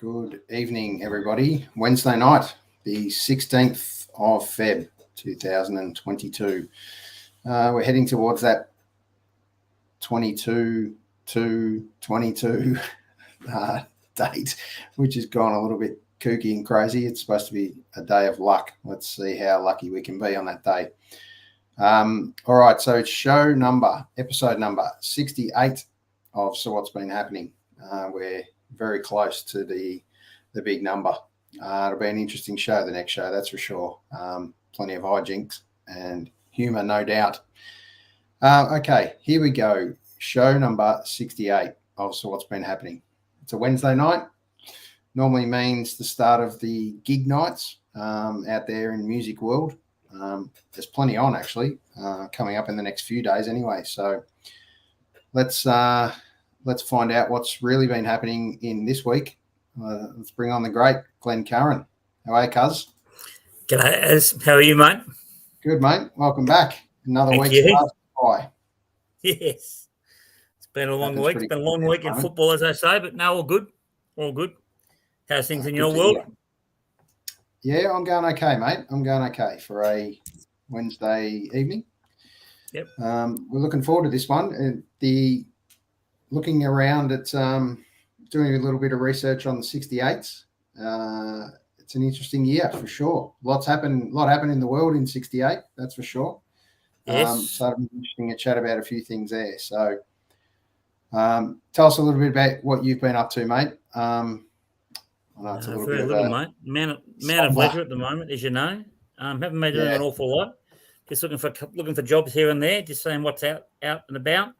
Good evening, everybody. Wednesday night, the 16th of Feb, 2022. We're heading towards that 22 to 22 date, which has gone a little bit kooky and crazy. It's supposed to be a day of luck. Let's see how lucky we can be on that day. All right, so it's episode number 68 of So What's Been Happening. We're very close to the big number. It'll be an interesting show, the next show, that's for sure. Plenty of hijinks and humour, no doubt. Okay, here we go. Show number 68 of So What's Been Happening. It's a Wednesday night. Normally means the start of the gig nights out there in music world. There's plenty on, actually, coming up in the next few days anyway. So let's find out what's really been happening in this week. Let's bring on the great Glenn Curran. How are you, cuz? G'day, Az. How are you, mate? Good, mate. Welcome back. Another week's passed by. Yes. It's been a long week. It's been a long week in football, as I say, but no, all good. All good. How's things in your world? Yeah, I'm going okay, mate. I'm going okay for a Wednesday evening. Yep. We're looking forward to this one. Looking around at doing a little bit of research on the 68s. It's an interesting year for sure. A lot happened in the world in 68, that's for sure. Yes. So it'll be interesting to chat about a few things there. So tell us a little bit about what you've been up to, mate. I know it's a little very bit little, mate. Man of leisure at the moment, as you know. Haven't been doing an awful lot. Just looking for jobs here and there, just seeing what's out and about.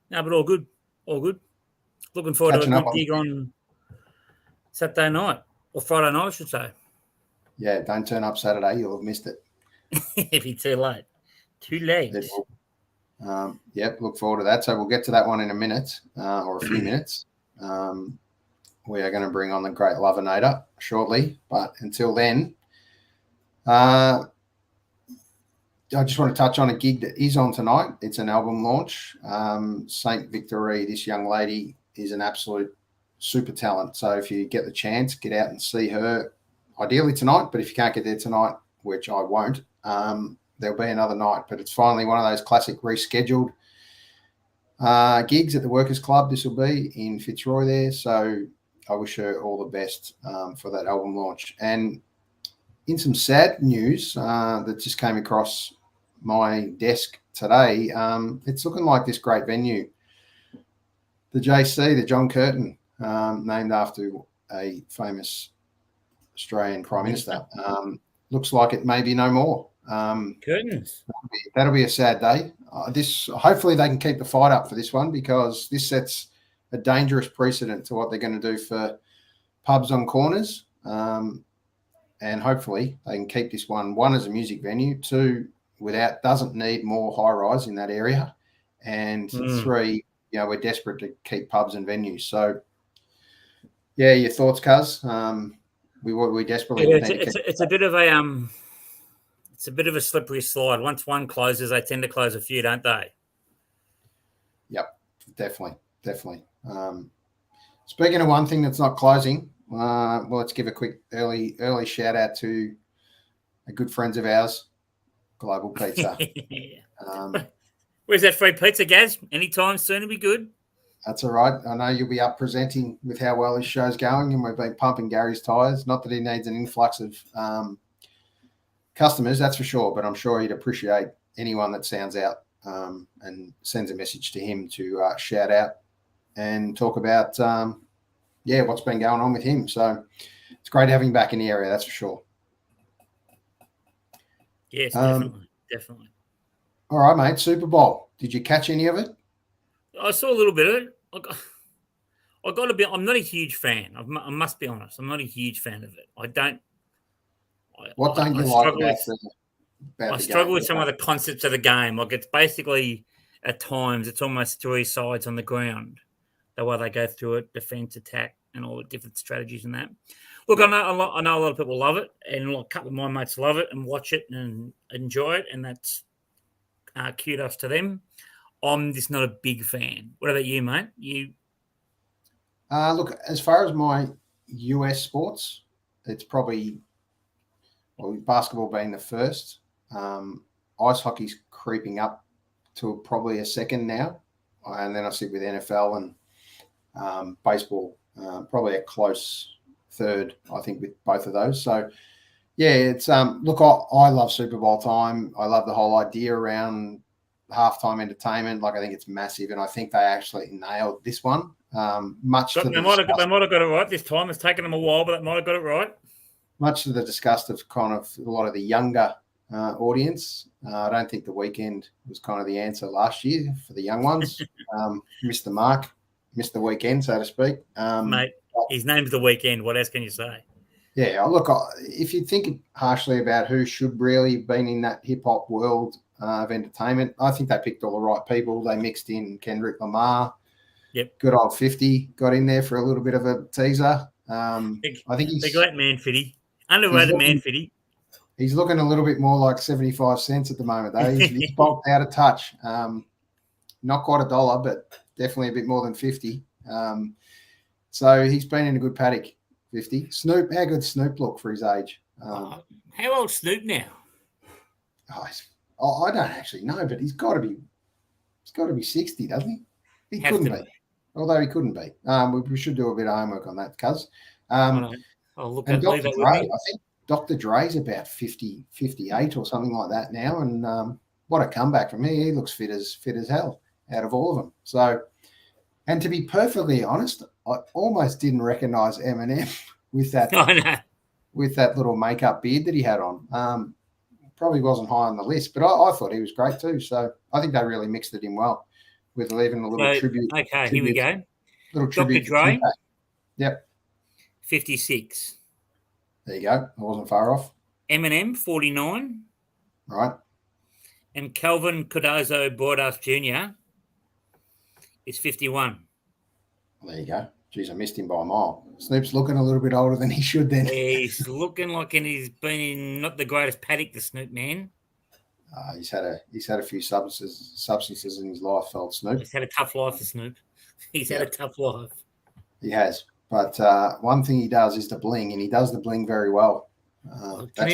No, but all good. All good. Looking forward to a good gig on Saturday night, or Friday night, I should say. Yeah, don't turn up Saturday. You'll have missed it. It'll be too late. Too late. Yep, look forward to that. So we'll get to that one in a minute or a few minutes. We are going to bring on the great Lovernator shortly. But until then, I just want to touch on a gig that is on tonight. It's an album launch. Saint Victory, this young lady is an absolute super talent. So if you get the chance, get out and see her, ideally tonight. But if you can't get there tonight, which I won't, there'll be another night. But it's finally one of those classic rescheduled gigs at the Workers Club. This will be in Fitzroy there. So I wish her all the best for that album launch. And in some sad news that just came across my desk today, it's looking like this great venue, the JC, the John Curtin, named after a famous Australian Prime Minister, looks like it may be no more. Curtains. That'll be a sad day. Hopefully they can keep the fight up for this one, because this sets a dangerous precedent to what they're going to do for pubs on corners. And hopefully they can keep this one as a music venue, two, doesn't need more high rise in that area, and three, we're desperate to keep pubs and venues. So, yeah, your thoughts, cuz? We desperately need to keep. It's a bit of a slippery slide. Once one closes, they tend to close a few, don't they? Yep, definitely. Speaking of one thing that's not closing, well, let's give a quick early shout out to a good friends of ours, Global Pizza. Where's that free pizza, Gaz? Anytime soon will be good. That's all right. I know you'll be up presenting with how well his show's going, and we've been pumping Gary's tyres. Not that he needs an influx of customers, that's for sure, but I'm sure he'd appreciate anyone that sounds out and sends a message to him to shout out and talk about what's been going on with him. So it's great having him back in the area, that's for sure. Yes, definitely. All right, mate. Super Bowl. Did you catch any of it? I saw a little bit of it. I got to be. I'm not a huge fan. I must be honest. I'm not a huge fan of it. What don't you like about the I struggle with some of the concepts of the game. Like, it's basically, at times, it's almost three sides on the ground. The way they go through it, defense, attack, and all the different strategies and that. Look, I know a lot of people love it, and a couple of my mates love it and watch it and enjoy it, and that's kudos to them. I'm just not a big fan. What about you, mate? Look, as far as my US sports, it's probably basketball being the first. Ice hockey's creeping up to probably a second now, and then I sit with NFL and baseball, probably a close third, I think, with both of those. So, yeah, it's look, I love Super Bowl time. I love the whole idea around halftime entertainment. Like, I think it's massive, and I think they actually nailed this one. They might have got it right this time. It's taken them a while, but they might have got it right. Much to the disgust of kind of a lot of the younger audience. I don't think the weekend was kind of the answer last year for the young ones. Missed the mark, missed the weekend, so to speak. Mate, his name's the weekend. What else can you say? Yeah, look, if you think harshly about who should really have been in that hip-hop world of entertainment, I think they picked all the right people. They mixed in Kendrick Lamar. Yep. Good old 50 got in there for a little bit of a teaser. I think he's... The great man, Fitty. Underrated man, Fitty. He's looking a little bit more like 75 cents at the moment, though. He's bulked out of touch. Not quite $1, but definitely a bit more than 50. So he's been in a good paddock, 50. Snoop, how good Snoop look for his age? How old Snoop now? I don't actually know, but he's got to be 60, doesn't he? He couldn't be. Although he couldn't be. We should do a bit of homework on that, cuz. I'll look at Dr. Dre, I think Dr. Dre's about 50, 58 or something like that now. And what a comeback from me. He looks fit as hell out of all of them. So, and to be perfectly honest, I almost didn't recognize Eminem with that little makeup beard that he had on. Probably wasn't high on the list, but I thought he was great too. So I think they really mixed it in well with leaving a little tribute. Okay, here we go. Little tribute. Dr. Dre. Yep. 56. There you go. I wasn't far off. Eminem, 49. Right. And Calvin Cardozo Bordas Jr. is 51. Well, there you go. Jeez, I missed him by a mile. Snoop's looking a little bit older than he should then. He's looking like he's been in not the greatest paddock, the Snoop man. He's had a few substances in his life, felt Snoop. He's had a tough life, the Snoop. He's had a tough life. He has. But one thing he does is the bling, and he does the bling very well. Can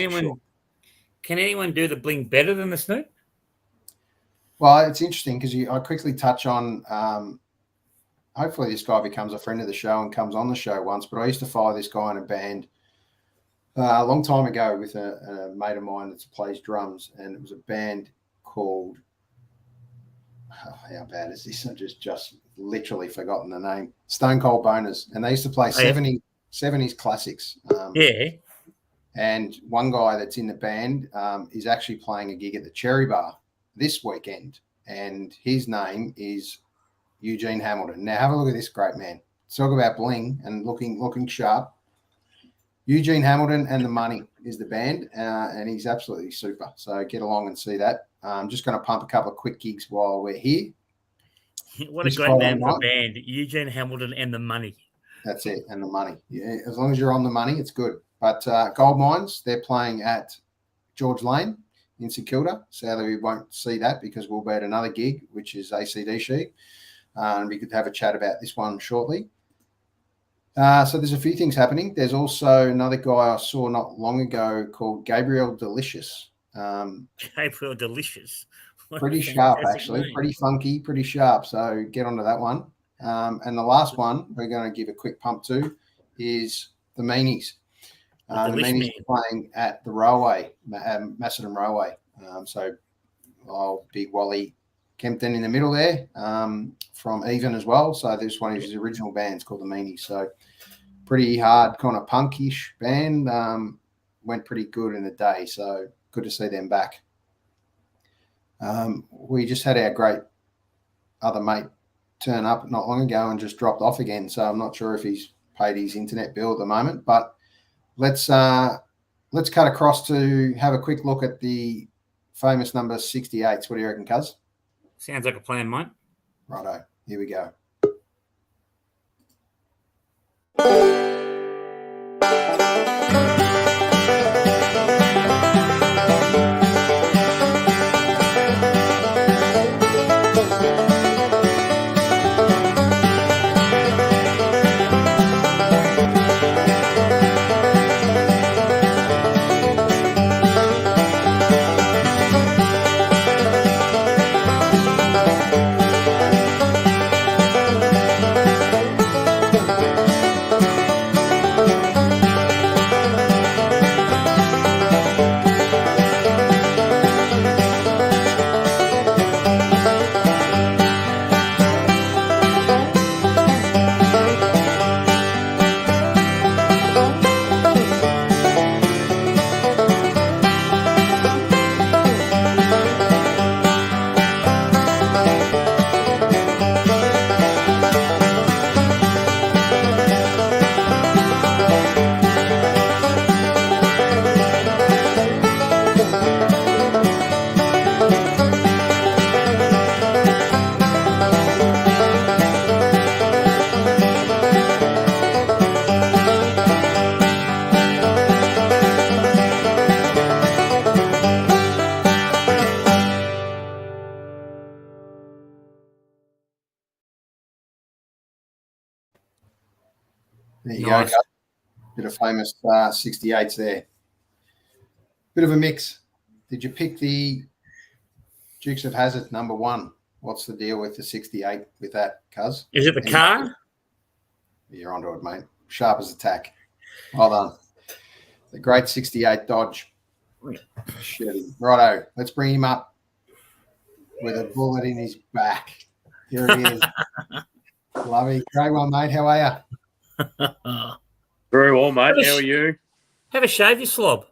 anyone do the bling better than the Snoop? Well, it's interesting because I quickly touch on hopefully this guy becomes a friend of the show and comes on the show once, but I used to follow this guy in a band a long time ago with a mate of mine that plays drums, and it was a band called, how bad is this? I've just literally forgotten the name. Stone Cold Boners, and they used to play 70s classics. And one guy that's in the band is actually playing a gig at the Cherry Bar this weekend, and his name is Eugene Hamilton. Now have a look at this great man. Talk about bling and looking sharp. Eugene Hamilton and the Money is the band, and he's absolutely super. So get along and see that. I'm just going to pump a couple of quick gigs while we're here. What a great name for a band, Eugene Hamilton and the Money. That's it, and the Money. Yeah, as long as you're on the money, it's good. But Gold Mines, they're playing at George Lane in St Kilda. Sadly, we won't see that because we'll be at another gig, which is ACDSHE. And we could have a chat about this one shortly. So there's a few things happening. There's also another guy I saw not long ago called Gabriel Delicious. Gabriel Delicious. Pretty sharp, actually. Name. Pretty funky, pretty sharp. So get onto that one. And the last one we're going to give a quick pump to is the Meanies. The Meanies are playing at the Railway, Macedon Railway. So Big Wally Kempton in the middle there from Even as well. So this one is his original band's called the Meanies. So pretty hard kind of punkish band. Went pretty good in the day. So good to see them back. We just had our great other mate turn up not long ago and just dropped off again. So I'm not sure if he's paid his internet bill at the moment, but let's cut across to have a quick look at the famous number 68s. What do you reckon, cuz? Sounds like a plan, mate. Righto. Here we go. There you Nice. go. Bit of famous 68s there. Bit of a mix. Did you pick the Dukes of Hazzard number 1? What's the deal with the 68 with that, cuz? Is it the car? You're onto it, mate. Sharp as a tack. Well done. The great 68 Dodge. Chevy. Righto. Let's bring him up with a bullet in his back. Here it is. Lovey. Great one, mate. How are you? Very well, mate. How are you? Have a shave, you slob.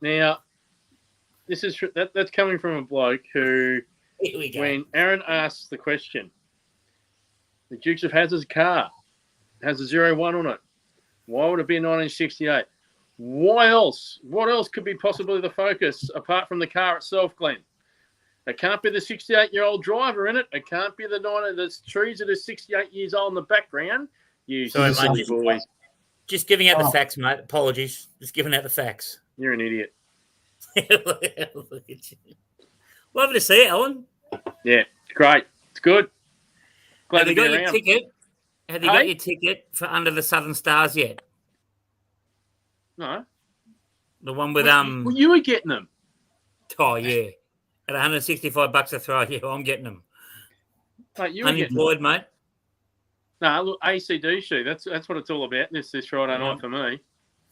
Now, this is that's coming from a bloke who, Here we go. when Aaron asks the question, the Dukes of Hazzard's car has a 01 on it. Why would it be a 1968? Why else? What else could be possibly the focus apart from the car itself, Glenn? It can't be the 68-year-old driver in it. It can't be the trees that are 68 years old in the background. You Sorry, silly mate. boy. Just giving out the facts, mate. Apologies. Just giving out the facts. You're an idiot. Look at you. Lovely to see you, Alan. Yeah, great. It's good. Glad Have to you be got your around. ticket? Have you got your ticket for Under the Southern Stars yet? No. The one with Well, you were getting them. Oh yeah, at $165 a throw. Yeah, I'm getting them. Mate, you were getting them. Unemployed, mate. No, look, ACDSHE. That's what it's all about. This Friday night for me.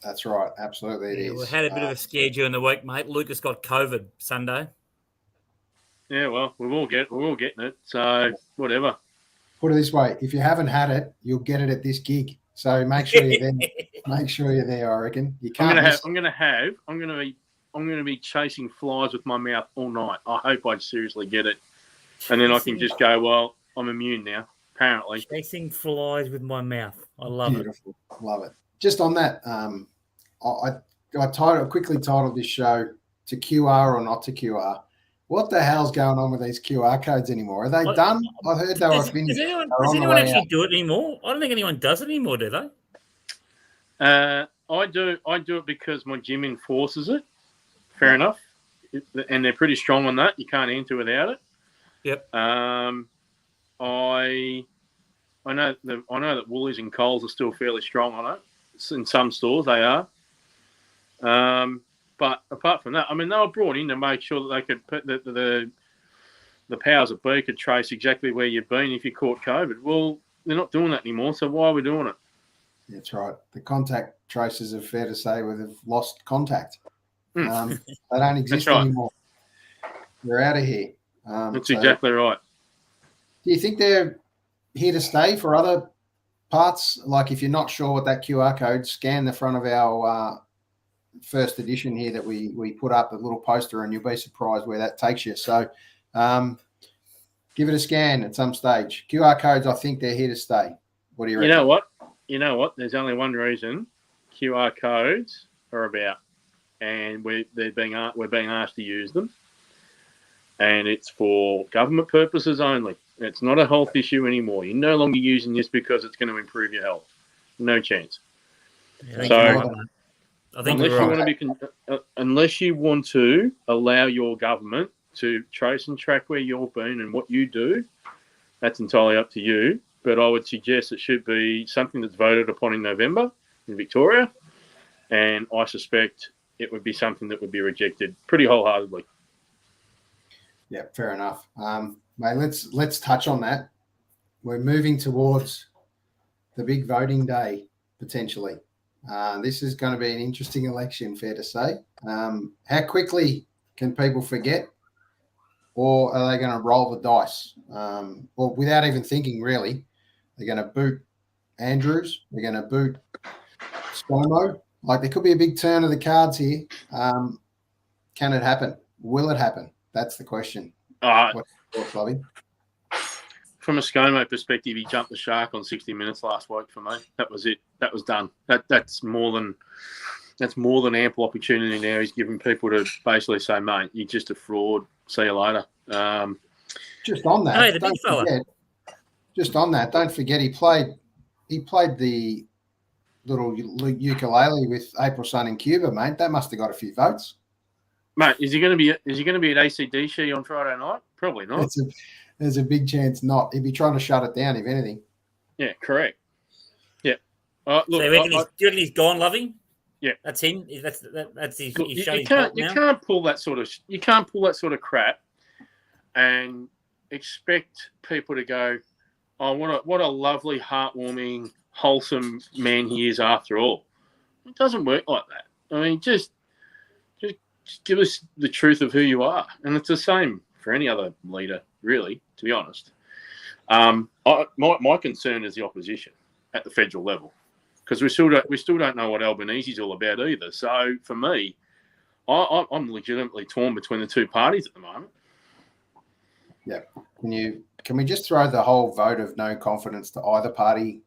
That's right. Absolutely, it Yeah, is. we had a bit of a scare during the week, mate. Lucas got COVID Sunday. Yeah, well, we're all getting it. So whatever. Put it this way: if you haven't had it, you'll get it at this gig. So make sure you're there. Make sure you're there. I reckon you can't. I'm gonna be chasing flies with my mouth all night. I hope I seriously get it, and then I can just go. Well, I'm immune now. Apparently, Chasing flies with my mouth. I love Beautiful. Love it. Just on that, I quickly titled this show to QR or not to QR. What the hell's going on with these QR codes anymore? Are they done? I heard they were finished. Does anyone actually do it anymore? I don't think anyone does it anymore, do they? I do it because my gym enforces it. Fair enough, and they're pretty strong on that. You can't enter without it. Yep. I know that Woolies and Coles are still fairly strong on it. In some stores, they are. But apart from that, I mean, they were brought in to make sure that they could put the powers that be could trace exactly where you've been if you caught COVID. Well, they're not doing that anymore. So why are we doing it? That's right. The contact tracers are fair to say have lost contact. They don't exist anymore. They're out of here. That's exactly right. Do you think they're here to stay for other parts? Like if you're not sure what that QR code, scan the front of our first edition here that we put up, a little poster, and you'll be surprised where that takes you. So give it a scan at some stage. QR codes, I think they're here to stay. What do you reckon? You know what? There's only one reason QR codes are about, and we're being asked to use them, and it's for government purposes only. It's not a health issue anymore. You're no longer using this because it's going to improve your health. No chance. Yeah, I think unless you want to allow your government to trace and track where you've been and what you do, that's entirely up to you. But I would suggest it should be something that's voted upon in November in Victoria, and I suspect it would be something that would be rejected pretty wholeheartedly. Yeah, fair enough. Mate, let's touch on that. We're moving towards the big voting day, potentially. This is going to be an interesting election, fair to say. How quickly can people forget, or are they going to roll the dice? Well, without even thinking, really, they're going to boot Andrews. They're going to boot ScoMo. Like, there could be a big turn of the cards here. Can it happen? Will it happen? That's the question. What's your thoughts, Bobby? From a ScoMo perspective, he jumped the shark on 60 Minutes last week for me. That was it. That was done. That's more than ample opportunity now. He's giving people to basically say, mate, you're just a fraud. See you later. Just on that, hey, the big fella. Don't forget he played the little ukulele with April Sun in Cuba, mate. That must have got a few votes. Mate, is he going to be at ACDSHE on Friday night? Probably not. There's a big chance not. He'd be trying to shut it down, if anything. Yeah, correct. Yeah. Look, So do you reckon he's gone, Lovey? Yeah, that's him. That's his. Look, He's you showing his can't belt now. pull that sort of crap and expect people to go, oh, what a lovely, heartwarming, wholesome man he is after all. It doesn't work like that. I mean, just give us the truth of who you are, and it's the same for any other leader, really. To be honest, my concern is the opposition at the federal level, because we still don't know what Albanese's all about either. So for me, I'm legitimately torn between the two parties at the moment. Yeah. Can we just throw the whole vote of no confidence to either party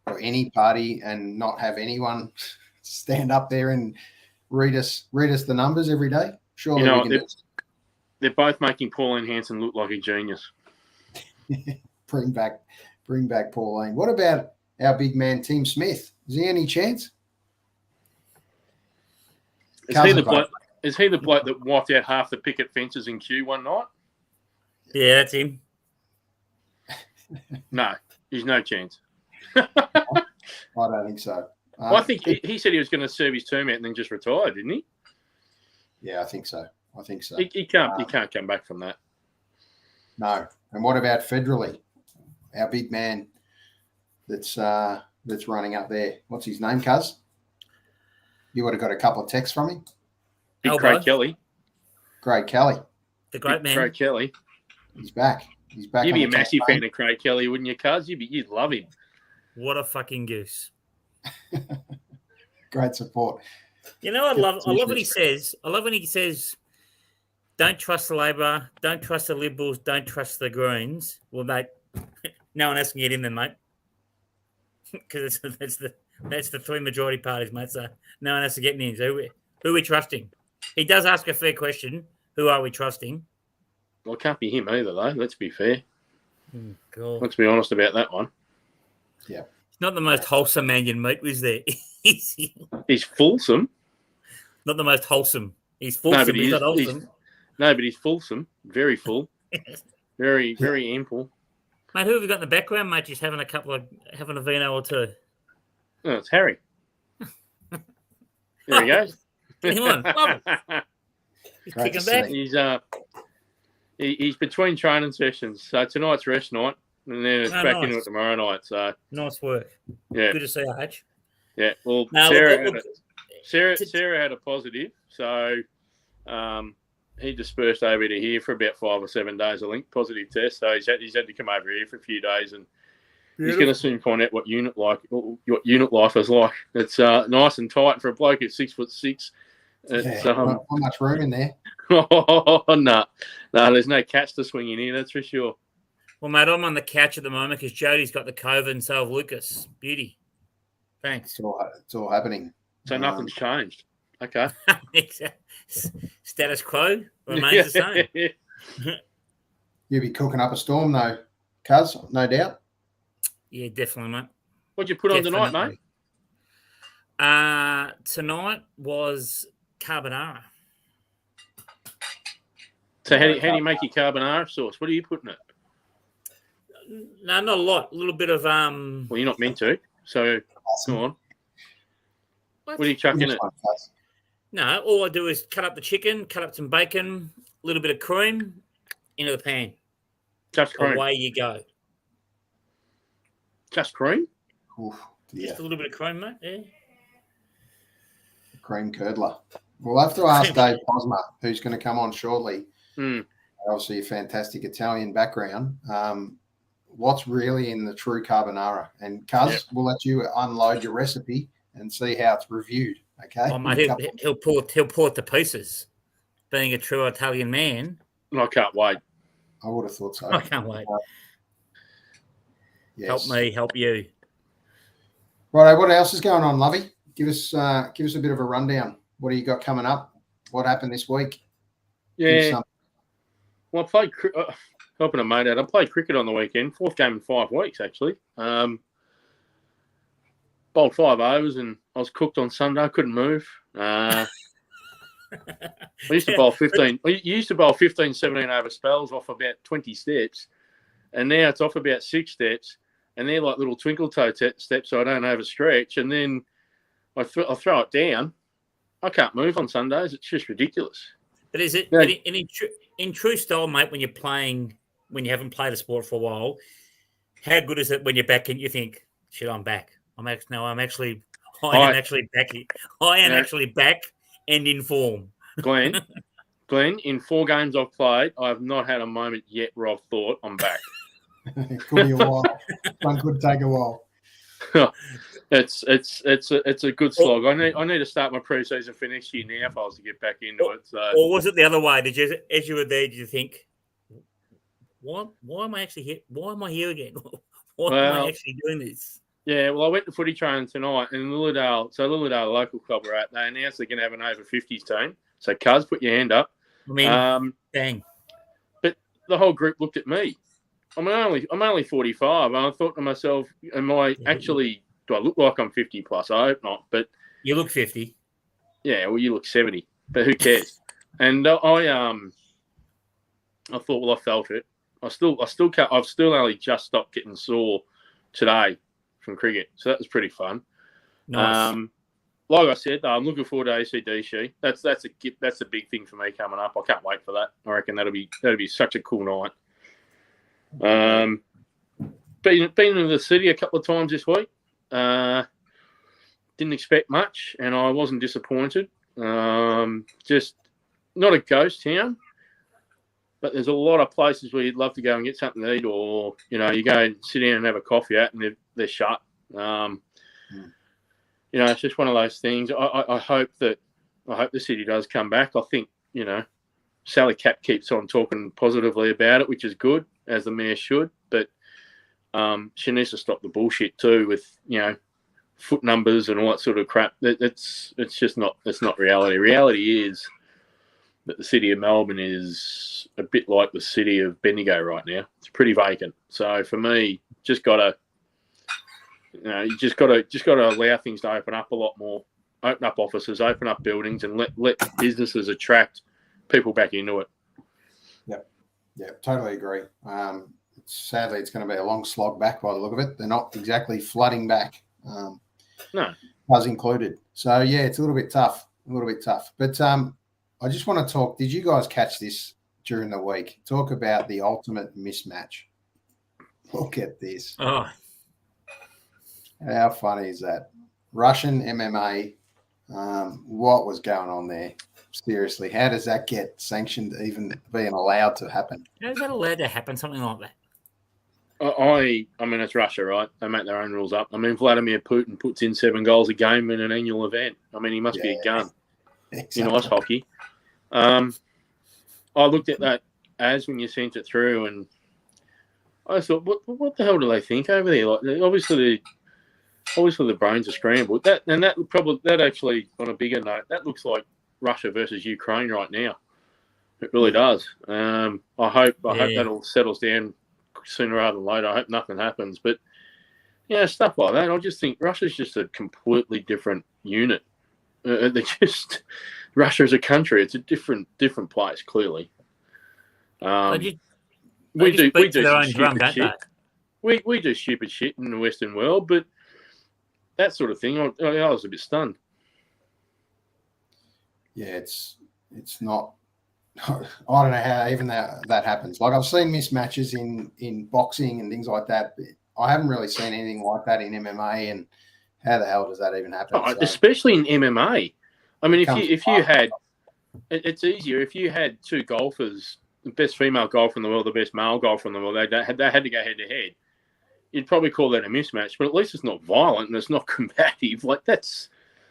or any party and not have anyone stand up there and read us the numbers every day? Surely we can they're both making Pauline Hanson look like a genius. bring back Pauline. What about our big man Tim Smith? Is he any chance? Is he the bloke that wiped out half the picket fences in Kew one night? Yeah, that's him. No, he's no chance. I don't think so. I think he said he was going to serve his term out and then just retire, didn't he? Yeah, I think so. He can't come back from that. No. And what about federally? Our big man that's running up there. What's his name, Cuz? You would have got a couple of texts from him. Big Craig Kelly. Craig Kelly. The great man. Craig Kelly. He's back. You'd be a massive fan of Craig Kelly, wouldn't you, Cuz? You'd love him. What a fucking goose. Great support. You know, I love what he says. I love when he says, don't trust the Labor, don't trust the Liberals, don't trust the Greens. Well, mate, no one else can get in there, mate. Because that's the three majority parties, mate. So no one else is getting in. So who are we trusting? He does ask a fair question. Who are we trusting? Well, it can't be him either, though. Let's be fair. God. Let's be honest about that one. Yeah. Not the most wholesome man you'd meet, was there? He's fulsome. Not the most wholesome. He's fulsome. No, but he's not wholesome. But he's fulsome. Very full. Very, very ample. Mate, who have we got in the background, mate? Just having a vino or two. Oh, it's Harry. There he goes. Come on, love it. He's kicking back. He's between training sessions, so tonight's rest night, and then it's back into it tomorrow night. So nice work. Yeah, good to see you, H. Yeah, well, Sarah had a positive, so he dispersed over to here for about 5 or 7 days. I think positive test, so he's had to come over here for a few days, and he's going to soon find out what unit life is like. It's nice and tight for a bloke at 6'6". It's, not much room in there. Oh, no, there's no catch to swing in here, that's for sure. Well, mate, I'm on the couch at the moment because Jody's got the COVID and so have Lucas. Beauty. Thanks. It's all happening. So nothing's changed. Okay. Status quo remains the same. You'll be cooking up a storm, though, Cuz, no doubt. Yeah, definitely, mate. What'd you put on tonight, mate? Tonight was carbonara. So how do you make your carbonara sauce? What are you putting in it? No, not a lot. A little bit of Well, you're not meant to. So awesome. Go on. What are you chucking in it? No, all I do is cut up the chicken, cut up some bacon, a little bit of cream into the pan. Just cream. Away you go. Just cream? Oof, yeah. Just a little bit of cream, mate. Yeah. Cream curdler. We'll have to ask Dave Posma, who's going to come on shortly. Obviously, a fantastic Italian background. What's really in the true carbonara? And Cuz, we'll let you unload your recipe and see how it's reviewed. Okay. Oh, mate, he'll pull it to pieces. Being a true Italian man. I can't wait. I would have thought so. I can't wait. Yes. Help me, help you. Right. What else is going on, Lovey? Give us a bit of a rundown. What do you got coming up? What happened this week? Yeah. Well, I played helping a mate out. I played cricket on the weekend. 4th game in 5 weeks, actually. Bowled 5 overs and I was cooked on Sunday. I couldn't move. I used to bowl 15. You used to bowl 15, 17 over spells off about 20 steps, and now it's off about 6 steps. and they're like little twinkle toe steps, so I don't overstretch. And then I throw it down. I can't move on Sundays. It's just ridiculous. But is it Yeah. in true style, mate? When you're playing, when you haven't played a sport for a while, how good is it when you're back and you think, "Shit, I'm back. I am actually back. I am actually back and in form." Glenn, in 4 games I've played, I have not had a moment yet where I've thought I'm back. Could be a while. One could take a while. It's a good slog. I need to start my pre-season for next year now if I was to get back into it. So. Or was it the other way? Did you, as you were there, did you think, why am I actually here? Why am I here again? Why am I actually doing this? Yeah, well, I went to footy training tonight in Lilydale. So Lilydale local club we're at. They announced they're going to have an over 50s team. So, Cuz, put your hand up. I mean, bang. But the whole group looked at me. I'm only 45, and I thought to myself, do I look like I'm 50 plus? I hope not. But you look 50. Yeah, well, you look 70. But who cares? And I thought, well, I felt it. I've still only just stopped getting sore today from cricket, so that was pretty fun. Nice. Like I said, I'm looking forward to ACDSHE. That's a big thing for me coming up. I can't wait for that. I reckon that'll be such a cool night. Been in the city a couple of times this week. Didn't expect much, and I wasn't disappointed. Just not a ghost town, but there's a lot of places where you'd love to go and get something to eat, or you go and sit down and have a coffee out, and they're shut. It's just one of those things. I hope the city does come back. I think Sally Cap keeps on talking positively about it, which is good, as the mayor should. But she needs to stop the bullshit too with foot numbers and all that sort of crap. It's not reality. Reality is that the city of Melbourne is a bit like the city of Bendigo right now. It's pretty vacant. So for me, you just got to allow things to open up a lot more. Open up offices, open up buildings, and let businesses attract people back into it. Yeah, totally agree. Sadly, it's going to be a long slog back by the look of it. They're not exactly flooding back. No, us included. So yeah, it's a little bit tough. But I just want to talk. Did you guys catch this during the week? Talk about the ultimate mismatch. Look at this. Oh, how funny is that? Russian MMA. What was going on there? Seriously, how does that get sanctioned, even being allowed to happen? How is that allowed to happen? Something like that. I mean, it's Russia, right? They make their own rules up. I mean, Vladimir Putin puts in 7 goals a game in an annual event. I mean, he must be a gun in ice hockey. I looked at that as when you sent it through, and I thought, what the hell do they think over there? Like, obviously the brains are scrambled. That actually, on a bigger note, that looks like Russia versus Ukraine right now. It really does. I hope that all settles down sooner rather than later. I hope nothing happens. But stuff like that. I just think Russia's just a completely different unit. Russia as a country, it's a different place. Clearly, we do stupid shit. We do stupid shit in the Western world, but that sort of thing, I was a bit stunned. Yeah, it's not. I don't know how even that happens. Like, I've seen mismatches in boxing and things like that, but I haven't really seen anything like that in MMA. And how the hell does that even happen? Especially in MMA. I mean, if you had, it's easier if you had 2 golfers, the best female golfer in the world, the best male golfer in the world. They had to go head to head. You'd probably call that a mismatch, but at least it's not violent and it's not combative. Like,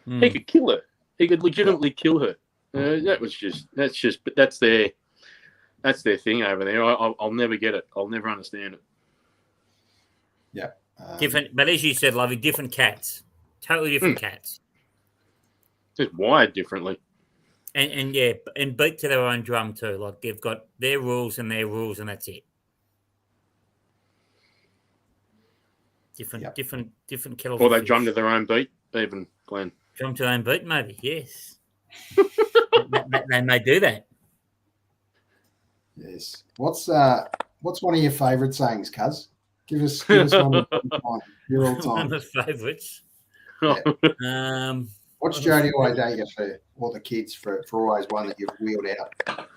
he could kill her. He could legitimately kill her. That's their thing over there. I'll never get it. I'll never understand it. Yeah. Different, but as you said, Lovey, different cats. Totally different cats. Just wired differently. And beat to their own drum too. Like, they've got their rules, and that's it. Different kettle. Or they drum to their own beat, even, Glenn. Drum to their own beat, maybe, yes. they may do that. Yes. What's one of your favourite sayings, Cuz? Give us one of your all One time. of the favourites. What's Jody always date for all the kids for always one that you've wheeled out?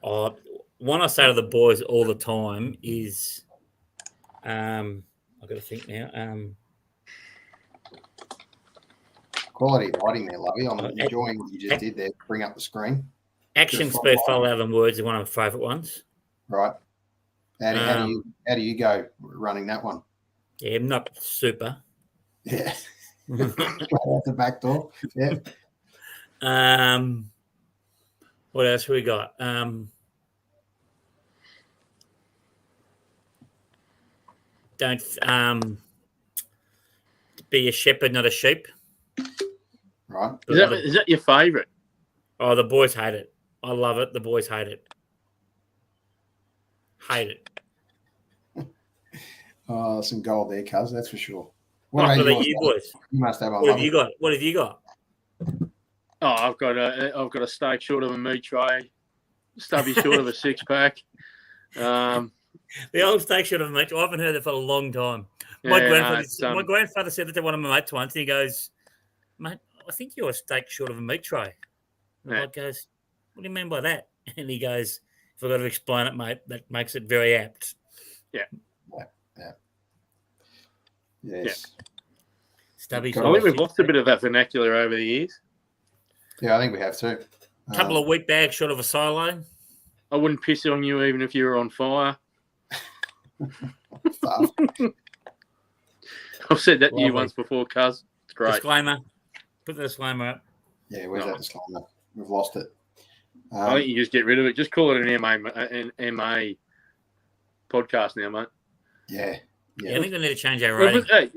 Oh, one I say to the boys all the time is, I've got to think now. Quality writing there, Lovey. I'm enjoying what you just did there. Bring up the screen. Actions speak far louder than words is one of my favourite ones. Right. How do you go running that one? Yeah, not super. Yeah. Out the back door. Yeah. What else we got? Don't be a shepherd, not a sheep. Right. Is that your favourite? Oh, the boys hate it. I love it. The boys hate it. Hate it. Oh, some gold there, cuz, that's for sure. What about you boys? You must have one. What have you got? What have you got? Oh, I've got a steak short of a meat tray, stubby short of a 6-pack. The old steak short of a meat. I haven't heard it for a long time. My grandfather said it to one of my mates once, and he goes, "Mate, I think you're a steak short of a meat tray." And I goes, "What do you mean by that?" And he goes, "If I've got to explain it, mate, that makes it very apt." Yeah. Yes. Stubby. I think we've lost a bit of that vernacular over the years. Yeah, I think we have too. A couple of wheat bags short of a silo. I wouldn't piss on you even if you were on fire. I've said that to you once before, cuz. It's great. Disclaimer. Put the disclaimer up. Yeah, where's that disclaimer? We've lost it. I think you just get rid of it. Just call it an MA podcast now, mate. Yeah. I think we need to change our rating. Hey,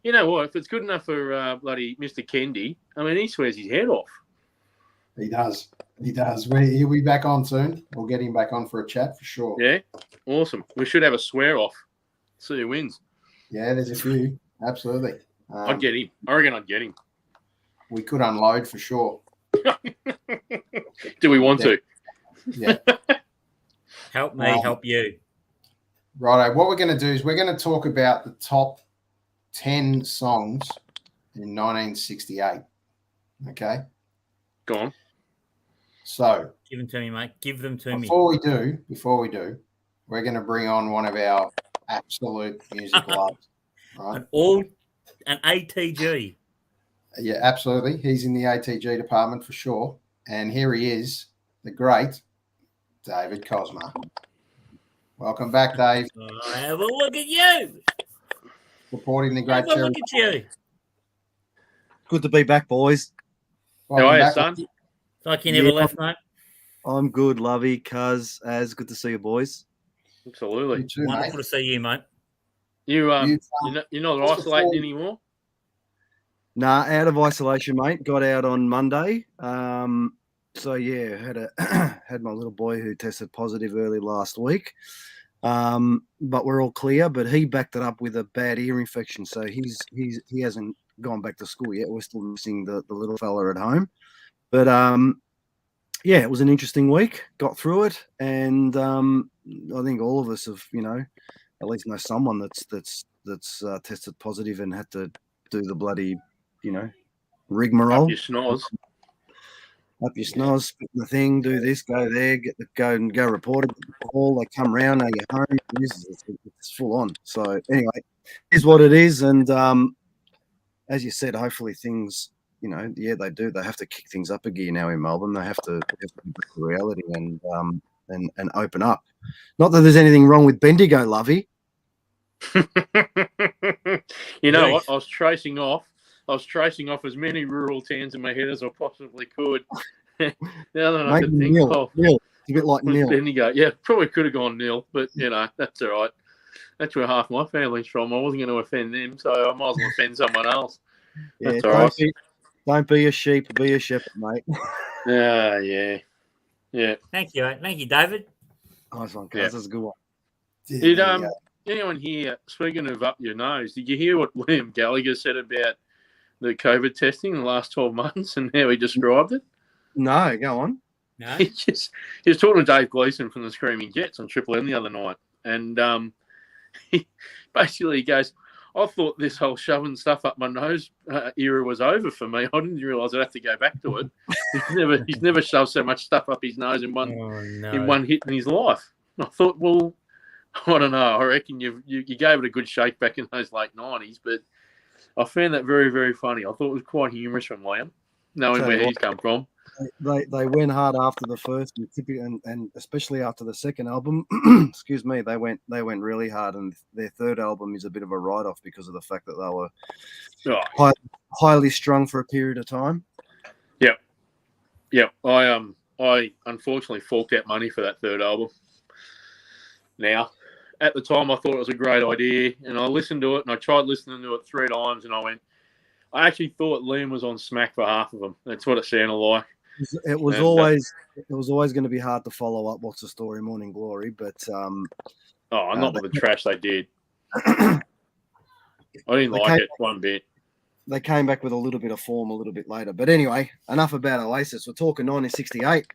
you know what? If it's good enough for bloody Mr. Kendi, I mean, he swears his head off. He does. He'll be back on soon. We'll get him back on for a chat for sure. Yeah, awesome. We should have a swear off. See who wins. Yeah, there's a few. Absolutely. I'd get him. I reckon I'd get him. We could unload for sure. Do we want to? Yeah. Help me, help you. Righto. What we're going to do is we're going to talk about the top 10 songs in 1968. Okay. Go on. So give them to me, mate. Give them to me. Before we do, we're going to bring on one of our absolute music loves. Right. An ATG. Yeah, absolutely. He's in the ATG department for sure. And here he is, the great David Cosma. Welcome back, Dave. Have a look at you. Supporting the great Have a look at you. Good to be back, boys. How are you, son? Like you never left, mate. I'm good, Lovey, cuz. As good to see you, boys. Absolutely. You too, Wonderful mate. to see you, mate. You're not isolating anymore? Nah, out of isolation, mate. Got out on Monday. So yeah, had my little boy who tested positive early last week. But we're all clear. But he backed it up with a bad ear infection, so he hasn't gone back to school yet. We're still missing the little fella at home. But yeah, it was an interesting week. Got through it, and I think all of us have, at least know someone that's tested positive and had to do the bloody, rigmarole. Up your snores. Up your snores, spit in the thing, do this, go there, go report it. Call, they come round, are you home? It's full on. So anyway, it is what it is, and as you said, hopefully things, they do. They have to kick things up a gear now in Melbourne. They have to be back to reality and open up. Not that there's anything wrong with Bendigo, Lovey. You know what? I was tracing off as many rural towns in my head as I possibly could. Now that I can think of nil. It's a bit like nil. Bendigo. Yeah, probably could have gone nil, but that's all right. That's where half my family's from. I wasn't going to offend them, so I might as well offend someone else. That's all right. Don't be a sheep, be a shepherd, mate. Yeah. Thank you, David. Nice one, cuz. That's a good one. Did anyone here, speaking of up your nose, did you hear what Liam Gallagher said about the COVID testing in the last 12 months and how he described it? No, go on. No. He was talking to Dave Gleeson from the Screaming Jets on Triple M the other night, and He goes, I thought this whole shoving stuff up my nose era was over for me. I didn't realise I'd have to go back to it. He's never shoved so much stuff up his nose in one hit in his life. And I thought, well, I don't know. I reckon you gave it a good shake back in those late 90s, but I found that very, very funny. I thought it was quite humorous from Liam, knowing where he's come from. They went hard after the first and especially after the second album. Excuse me, they went really hard, and their third album is a bit of a write-off because of the fact that they were highly strung for a period of time. Yep. I unfortunately forked out money for that third album. Now, at the time, I thought it was a great idea, and I listened to it, and I tried listening to it 3 times, and I actually thought Liam was on smack for half of them. That's what it sounded like. It was always going to be hard to follow up What's the Story, Morning Glory, but not with the trash they did. I didn't like it one bit. They came back with a little bit of form a little bit later. But anyway, enough about Oasis. We're talking 1968.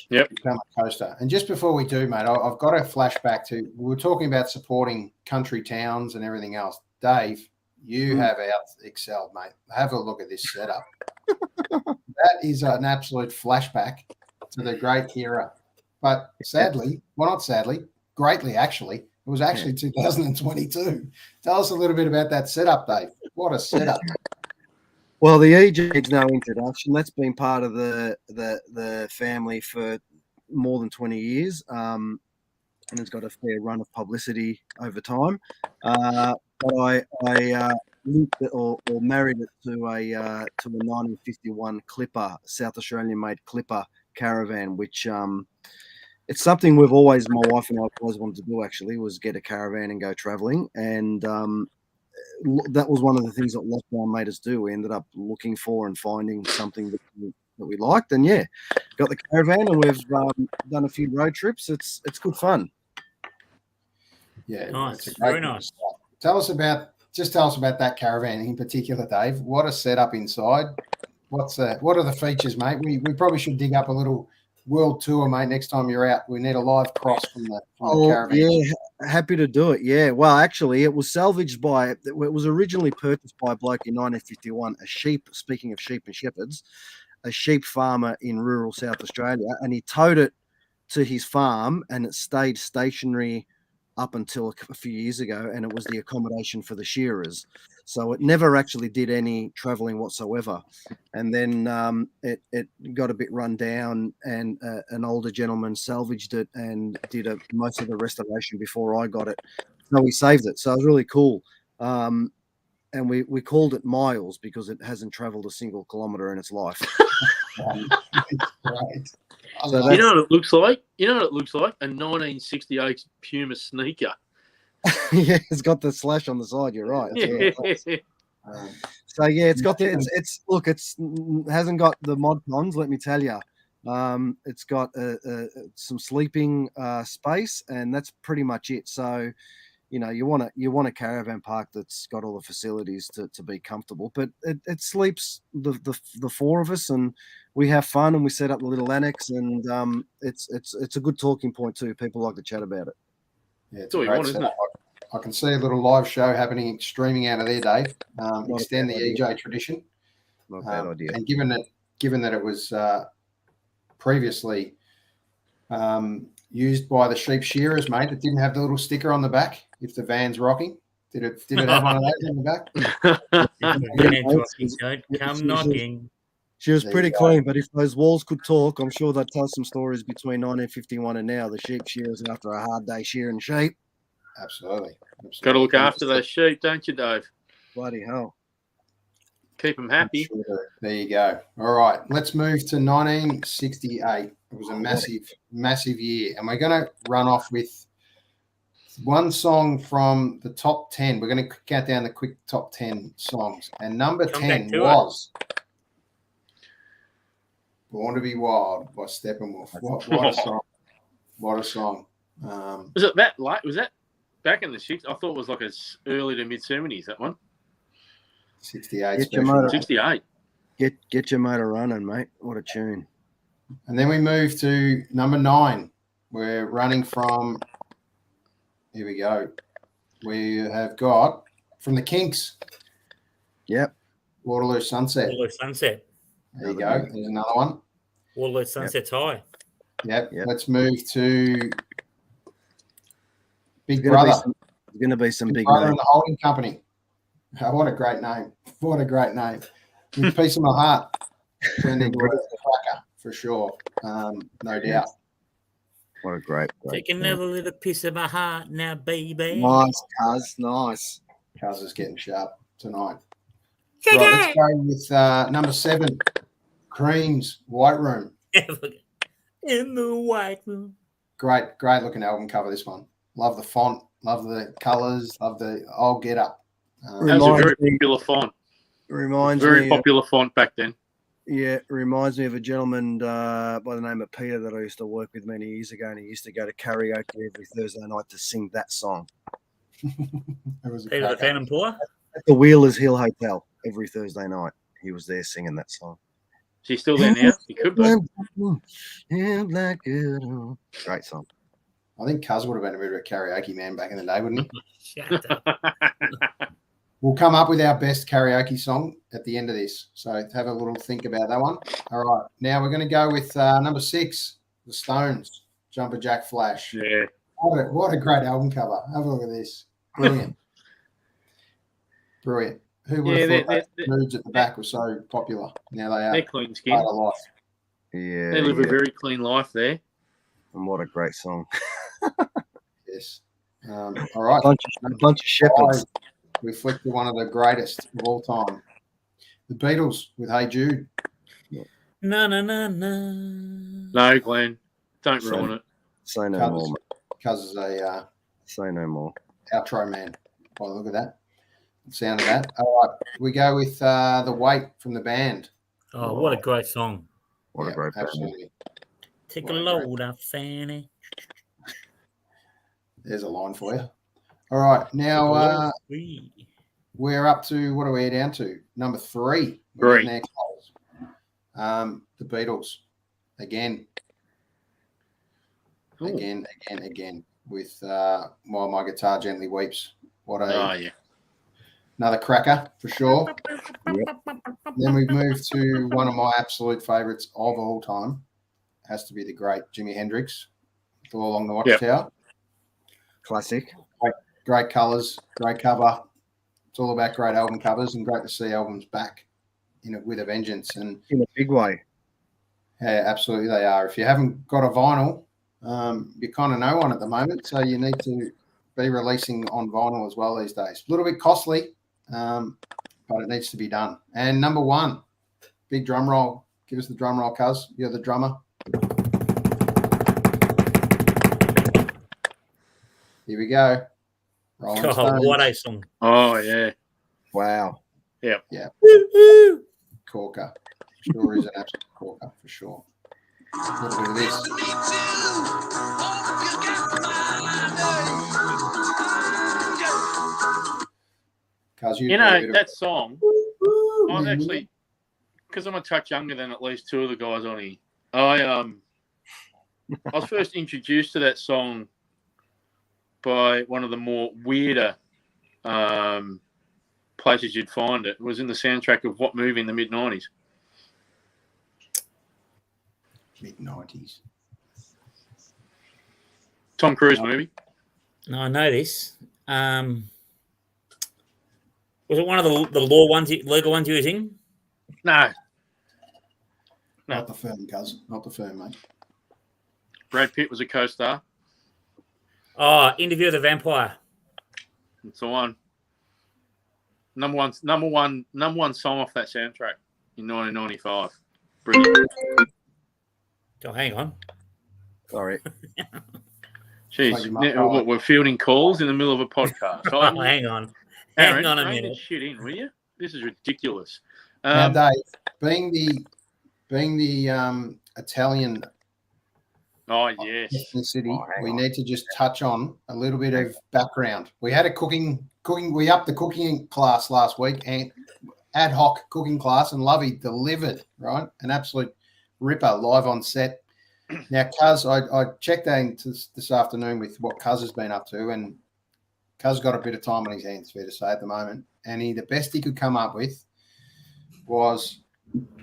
Yep. Coaster. And just before we do, mate, I've got a flashback to, we were talking about supporting country towns and everything else. Dave, you have excelled, mate. Have a look at this setup. That is an absolute flashback to the great era. But sadly, well, not sadly, greatly actually, it was actually 2022. Tell us a little bit about that setup, Dave. What a setup. Well, the EJ's no introduction. That's been part of the family for more than 20 years, and it's got a fair run of publicity over time. But I linked it or married it to a 1951 Clipper, South Australian-made Clipper caravan, which it's something my wife and I always wanted to do. Actually, was get a caravan and go travelling, and that was one of the things that lockdown made us do. We ended up looking for and finding something that we liked, and got the caravan, and we've done a few road trips. It's good fun. Yeah, nice, very nice. Tell us about that caravan in particular, Dave. What a setup inside. What are the features, mate? We probably should dig up a little world tour, mate. Next time you're out, we need a live cross from the caravan. Yeah, happy to do it. Yeah, well, actually, it was salvaged it was originally purchased by a bloke in 1951. Speaking of sheep and shepherds, a sheep farmer in rural South Australia, and he towed it to his farm, and it stayed stationary up until a few years ago, and it was the accommodation for the shearers. So it never actually did any travelling whatsoever. And then it got a bit run down, and an older gentleman salvaged it and did most of the restoration before I got it. So we saved it. So it was really cool. And we called it Miles because it hasn't travelled a single kilometre in its life. Right. So you know what it looks like? A 1968 Puma sneaker. Yeah, it's got the slash on the side. You're right. So it's got it hasn't got the mod cons. Let me tell you, it's got some sleeping space, and that's pretty much it. So, you want a caravan park that's got all the facilities to be comfortable, but it sleeps the 4 of us, and we have fun, and we set up the little annex, and it's a good talking point too. People like to chat about it. Yeah, it's all you want, isn't it? I can see a little live show happening, streaming out of there, Dave. Extend the EJ tradition. Not a bad idea. And given that it was previously used by the sheep shearers, mate, it didn't have the little sticker on the back. If the van's rocking, did it have one of those on the back? Come knocking. She was pretty clean, but if those walls could talk, I'm sure they'd tell some stories between 1951 and now. The sheep shearers after a hard day shearing sheep. Absolutely. Got to look after those sheep, don't you, Dave? Bloody hell. Keep them happy. Sure. There you go. All right, let's move to 1968. It was a massive year, and we're going to run off with one song from the top 10. We're going to count down the quick top 10 songs, and number 10 was "Born to Be Wild" by Steppenwolf. What a song! What a song! Was it that late? Was that back in the 60s? I thought it was like as early to mid 70s. That one. 68. 68. Get your motor running, mate. What a tune! And then we move to number 9. We're running from. Here we go. we have got from the Kinks, Yep. Waterloo Sunset. Waterloo Sunset. There you go. There's another one. Waterloo Sunset's high. Yep. Yep. Let's move to Big There's Brother. going to be some big Brother and names. the Holding Company. Oh, what a great name. What a great name. With Piece of My Heart turned into a cracker for sure. No doubt. What a great. Take another little piece of my heart now, baby. Nice, Cuz. Nice. Cuz is getting sharp tonight. Right, let's go with number 7, Cream's White Room. In the white room. Great looking album cover, this one. Love the font, love the colours, love the old get up. That was a very popular font. Reminds Very me. popular font back then. Yeah, reminds me of a gentleman by the name of Peter that I used to work with many years ago, and he used to go to karaoke every Thursday night to sing that song. It was a Peter the cracker. Phantom Poor. At the Wheelers Hill Hotel every Thursday night. He was there singing that song. Is he still there now? He could be. Great song. I think Cuz would have been a bit of a karaoke man back in the day, wouldn't he? Shut up. We'll come up with our best karaoke song at the end of this. So have a little think about that one. All right. Now we're going to go with number 6, The Stones, Jumper Jack Flash. Yeah. What a great album cover. Have a look at this. Brilliant. Brilliant. Who would have thought those nudes at the back were so popular? Now they are. They're clean skin. Part of life. Yeah. They live a very clean life there. And what a great song. Yes. All right. A bunch of shepherds. We flick to one of the greatest of all time. The Beatles with Hey Jude. No, no, no, no. No, Glenn. Don't ruin it. Say no Cuz- more. Mate. Cuz is a Say no more. outro man. By the look of that. The sound of that. All right. We go with The Weight from the band. Oh, what a great song. What a Yeah, great band. absolutely. Take What a a load off, Fanny. There's a line for you. All right. Now we're up to, what are we down to? Number 3. We're getting there close. The Beatles. Again. Ooh. Again. With While My Guitar Gently Weeps. What Oh, a yeah. another cracker for sure. Then we move to one of my absolute favourites of all time. Has to be the great Jimi Hendrix. All Along the Watchtower. Classic. Great colours, great cover. It's all about great album covers and great to see albums back with a vengeance. And In a big way. yeah, absolutely they are. If you haven't got a vinyl, you kind of know one at the moment. So you need to be releasing on vinyl as well these days. A little bit costly, but it needs to be done. And number 1, big drum roll. Give us the drum roll, Cuz. You're the drummer. Here we go. Rolling Oh, Stones. what a song. Oh, yeah. Wow. Woo-hoo. Corker. Sure is an absolute corker for sure. A little bit of this. Cuz You know, that song, I was actually, because I'm a touch younger than at least 2 of the guys on here, I was first introduced to that song by one of the more weirder places you'd find it. It was in the soundtrack of what movie in the mid-90s? mid-90s. Tom Cruise movie. No, I know this. Was it one of the legal ones you were in? No. Not the firm, Cuz. Not the firm, mate. Brad Pitt was a co-star. Oh, Interview with the Vampire. That's the one. Number one song off that soundtrack in 1995. Brilliant. Oh, hang on. Sorry. Jeez, now, we're fielding calls in the middle of a podcast. Oh, hang on. Aaron, Hang on a bring minute. this shit in, will you? This is ridiculous. Now, Dave, being the Italian Oh, yes. ethnicity, we need to just touch on a little bit of background. We had a cooking. We upped the cooking class last week, and ad hoc cooking class, and Lovey delivered, right? An absolute ripper live on set. Now, Cuz, I checked in this afternoon with what Cuz has been up to, and Cuz got a bit of time on his hands, fair to say, at the moment. And the best he could come up with was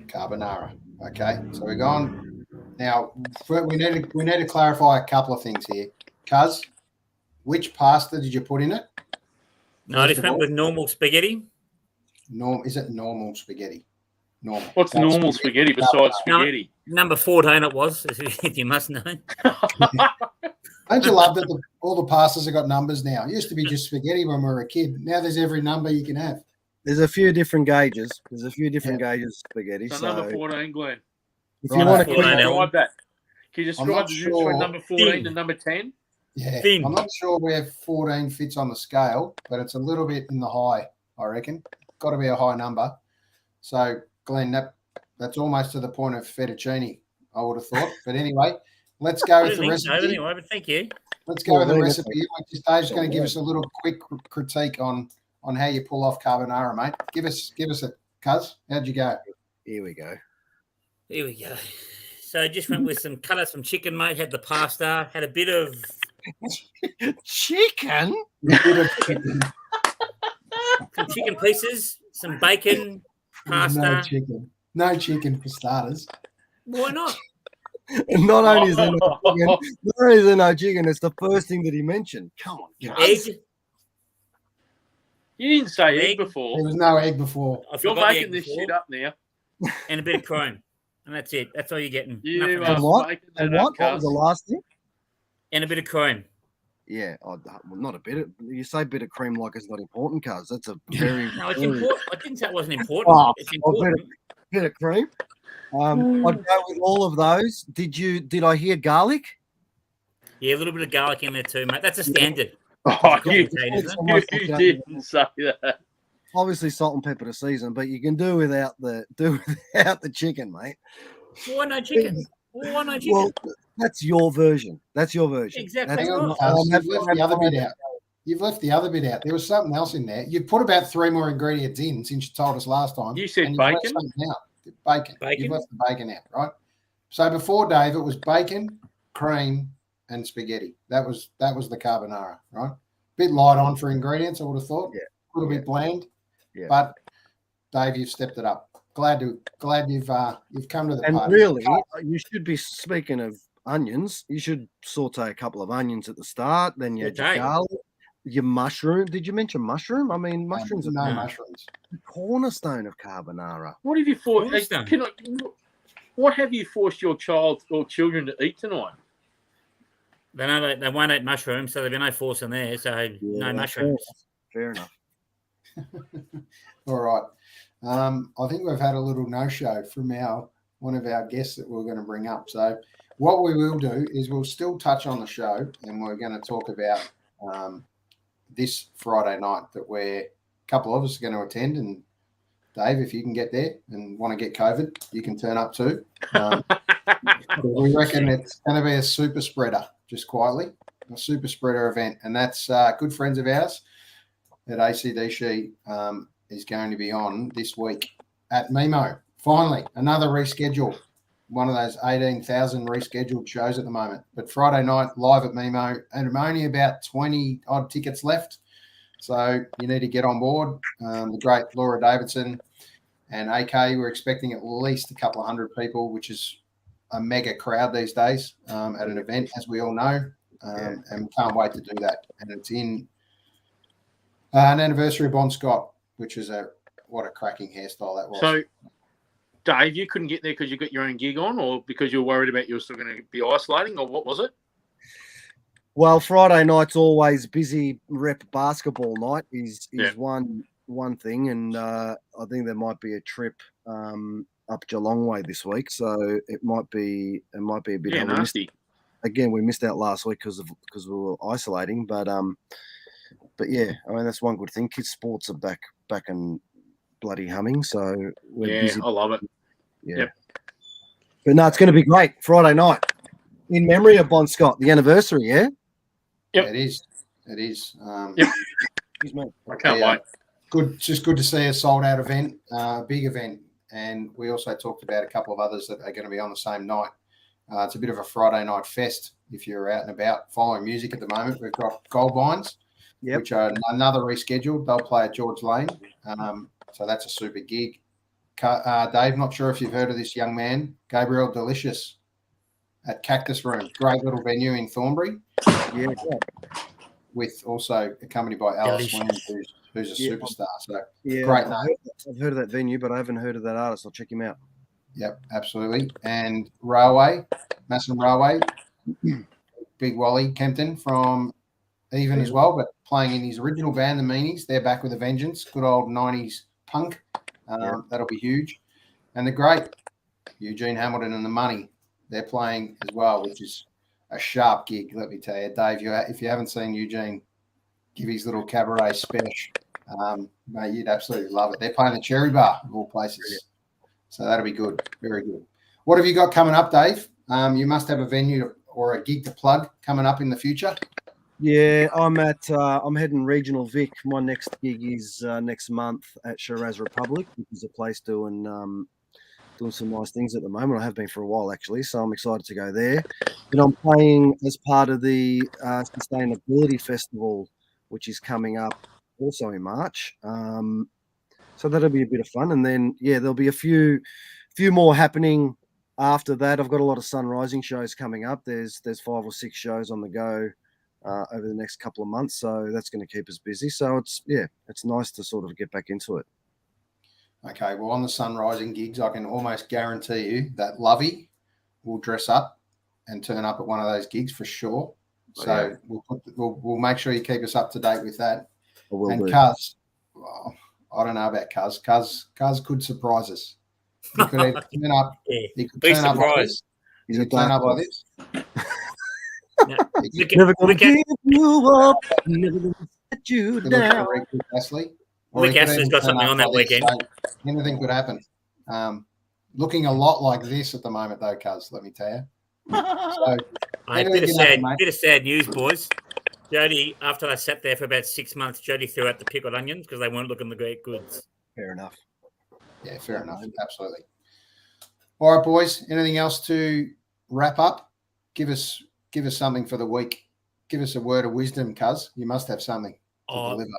carbonara. Okay, so we're gone. Now, we need to clarify a couple of things here. Cuz, which pasta did you put in it? No, I just went with normal spaghetti. Is it normal spaghetti? Normal. What's That's normal spaghetti besides spaghetti? Number 14 it was, if you must know. Don't you love that all the pastas have got numbers now? It used to be just spaghetti when we were a kid. Now there's every number you can have. There's a few different gauges. Gauges of spaghetti. So number 14, Glenn. If you want to describe that. Can you I'm describe not the sure. difference between number 14 and number 10? Yeah, Thin. I'm not sure where 14 fits on the scale, but it's a little bit in the high, I reckon. Got to be a high number. So, Glenn, that's almost to the point of fettuccine, I would have thought. But anyway, let's go with the recipe. So anyway, but thank you. Let's go with the recipe. Dave's going to give us a little quick critique on how you pull off carbonara, mate. Give us a cuz. How'd you go? Here we go. Here we go. So I just went with cut up some chicken, mate. Had the pasta. Had a bit of chicken. Some chicken pieces, some bacon, pasta. No chicken for starters. Why not? Not only is there no chicken, it's the first thing that he mentioned. Come on, guys. Egg. You didn't say egg before. There was no egg before. You're making this shit up now. And a bit of cream. And that's it. That's all you're getting. And what? What was the last thing? And a bit of cream. Yeah, not a bit of. You say bit of cream like it's not important, cuz that's a very. No, it's important. I didn't say it wasn't important. It's important. Bit of cream. I'd go with all of those. Did I hear garlic? Yeah, a little bit of garlic in there too, mate. That's a standard. Oh, you didn't say that. Obviously, salt and pepper to season, but you can do without the chicken, mate. Why no chicken? Why no chicken? Well, that's your version. Exactly. You've left the other bit out. You've left the other bit out. There was something else in there. You've put about 3 more ingredients in since you told us last time. You said bacon? Bacon. You've left the bacon out, right? So before, Dave, it was bacon, cream, and spaghetti. That was the carbonara, right? Bit light on for ingredients, I would have thought. Yeah. A little bit bland. Yeah. But Dave, you've stepped it up. Glad you've come to the and party. Really, you should be, speaking of onions, you should saute a couple of onions at the start, then your garlic, your mushroom. Did you mention mushroom? I mean, mushrooms are mushrooms. The cornerstone of carbonara. What have you what have you forced your child or children to eat tonight? They know they won't eat mushrooms, so there'll be no force in there. So no mushrooms. Fair enough. All right. I think we've had a little no-show from one of our guests that we're going to bring up. So what we will do is we'll still touch on the show, and we're going to talk about this Friday night that a couple of us are going to attend. And Dave, if you can get there and want to get COVID, you can turn up too. We reckon it's going to be a super spreader, just quietly, a super spreader event. And that's good friends of ours at ACDSHE is going to be on this week at Mimo. Finally, another reschedule. One of those 18,000 rescheduled shows at the moment. But Friday night, live at Mimo, and only about 20 odd tickets left. So you need to get on board. The great Laura Davidson and AK, we're expecting at least a couple of hundred people, which is a mega crowd these days at an event, as we all know. And we can't wait to do that. And it's in an anniversary of Bon Scott, which is what a cracking hairstyle that was. So, Dave, you couldn't get there because you got your own gig on, or because you're worried about you're still going to be isolating, or what was it? Well, Friday night's always busy. Rep basketball night is one thing, and I think there might be a trip up Geelong way this week, so it might be a bit nasty. We missed out last week because we were isolating, but yeah, I mean that's one good thing. Kids' sports are back and bloody humming, so we're busy. I love it. Yeah. Yep. But no, it's going to be great. Friday night in memory of Bon Scott, the anniversary. Yeah. Yep. Yeah, it is. Yep. Excuse me. I can't wait. Good to see a sold out event, big event, and we also talked about a couple of others that are going to be on the same night. It's a bit of a Friday night fest if you're out and about following music at the moment. We've got Gold Mines which are another rescheduled. They'll play at George Lane. So that's a super gig. Dave, not sure if you've heard of this young man, Gabriel Delicious, at Cactus Room. Great little venue in Thornbury. Yeah. With also accompanied by Alice Williams, who's a superstar. So great name. I've heard of that venue, but I haven't heard of that artist. I'll check him out. Yep, absolutely. And Railway, Massillon Railway, Big Wally Kempton from Even as well, but playing in his original band, the Meanies. They're back with a vengeance. Good old 90s punk. That'll be huge. And the great Eugene Hamilton and the Money, they're playing as well, which is a sharp gig, let me tell you. Dave, if you haven't seen Eugene give his little cabaret special, mate, you'd absolutely love it. They're playing the Cherry Bar of all places. So that'll be good. Very good. What have you got coming up, Dave? You must have a venue or a gig to plug coming up in the future. Yeah, I'm heading Regional Vic. My next gig is next month at Shiraz Republic, which is a place doing some nice things at the moment. I have been for a while, actually, so I'm excited to go there. And I'm playing as part of the Sustainability Festival, which is coming up also in March. So that'll be a bit of fun. And then, there'll be a few more happening after that. I've got a lot of sun rising shows coming up. There's 5 or 6 shows on the go over the next couple of months. So that's going to keep us busy. So it's nice to sort of get back into it. Okay, well, on the sun rising gigs, I can almost guarantee you that Lovey will dress up and turn up at one of those gigs for sure. So we'll make sure you keep us up to date with that. And Cuz, I don't know about Cuz. Cuz could surprise us. He could either turn up. He could turn up like this. He could turn up like this. Never gonna give you up. Never gonna let you down. Rick Astley's got something on that weekend. So anything could happen. Looking a lot like this at the moment, though, Cuz, let me tell you. So, bit of sad news, boys. Jody, after I sat there for about 6 months, Jody threw out the pickled onions because they weren't looking the great goods. Fair enough. Yeah, fair enough. Absolutely. All right, boys. Anything else to wrap up? Give us something for the week. Give us a word of wisdom, Cuz. You must have something.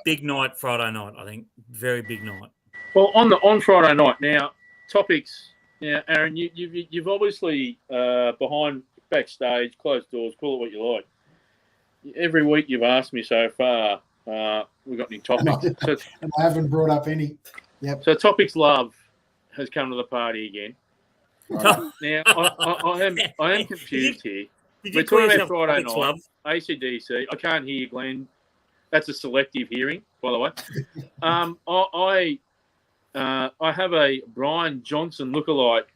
Big night Friday night, I think. Very big night. Well, on Friday night now, topics. Now, Aaron, you've obviously behind backstage, closed doors, call it what you like. Every week you've asked me so far, we got any topics? And I haven't brought up any. Yep. So topics love has come to the party again. Right. Now I am confused here. We're talking about Friday night. Love? ACDSHE. I can't hear you, Glenn. That's a selective hearing, by the way. I have a Brian Johnson lookalike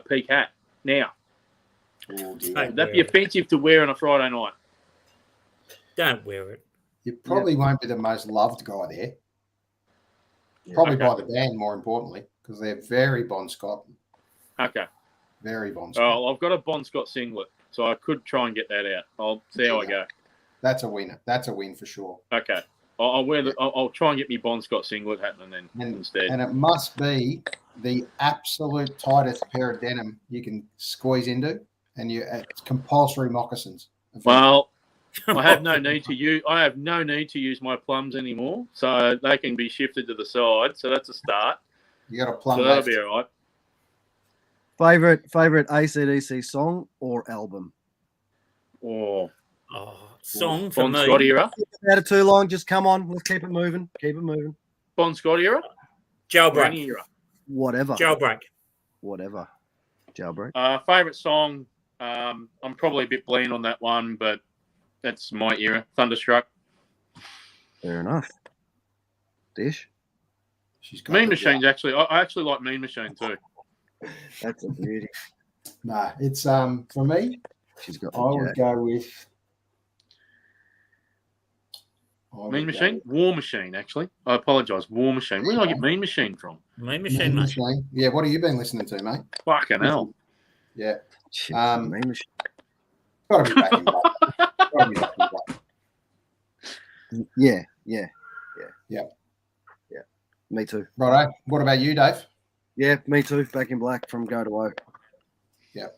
peak hat now. Would that be offensive to wear on a Friday night? Don't wear it. You probably won't be the most loved guy there. Probably by the band, more importantly, because they're very Bon Scott. Okay. Very Bon Scott. Oh, I've got a Bon Scott singlet, so I could try and get that out. I'll see how I go. That's a winner. That's a win for sure. Okay. I'll try and get me Bon Scott singlet happening then instead. And it must be the absolute tightest pair of denim you can squeeze into, and it's compulsory moccasins. Well, I have no need to use my plums anymore, so they can be shifted to the side. So that's a start. You got a plum. So that'll be all right. Favorite ACDSHE song or album? Song for Bon me. Scott era. Out of too long, just come on. Let's keep it moving. Bon Scott era. Jailbreak era. Whatever. Jailbreak. Jailbreak. Favorite song. I'm probably a bit lean on that one, but that's my era. Thunderstruck. Fair enough. Dish. Mean Machine's actually. I actually like Mean Machine too. That's a beauty. Nah, it's for me. I would go with Mean Machine? War Machine, actually. I apologise. War Machine. Where did I get Mean Machine from? Mean Machine, mate. Yeah, what have you been listening to, mate? Fucking hell. Yeah. Mean Machine. Got to be back in black. Yeah. Yeah. Me too. Righto. What about you, Dave? Yeah, me too. Back in Black from Go to O. Yeah.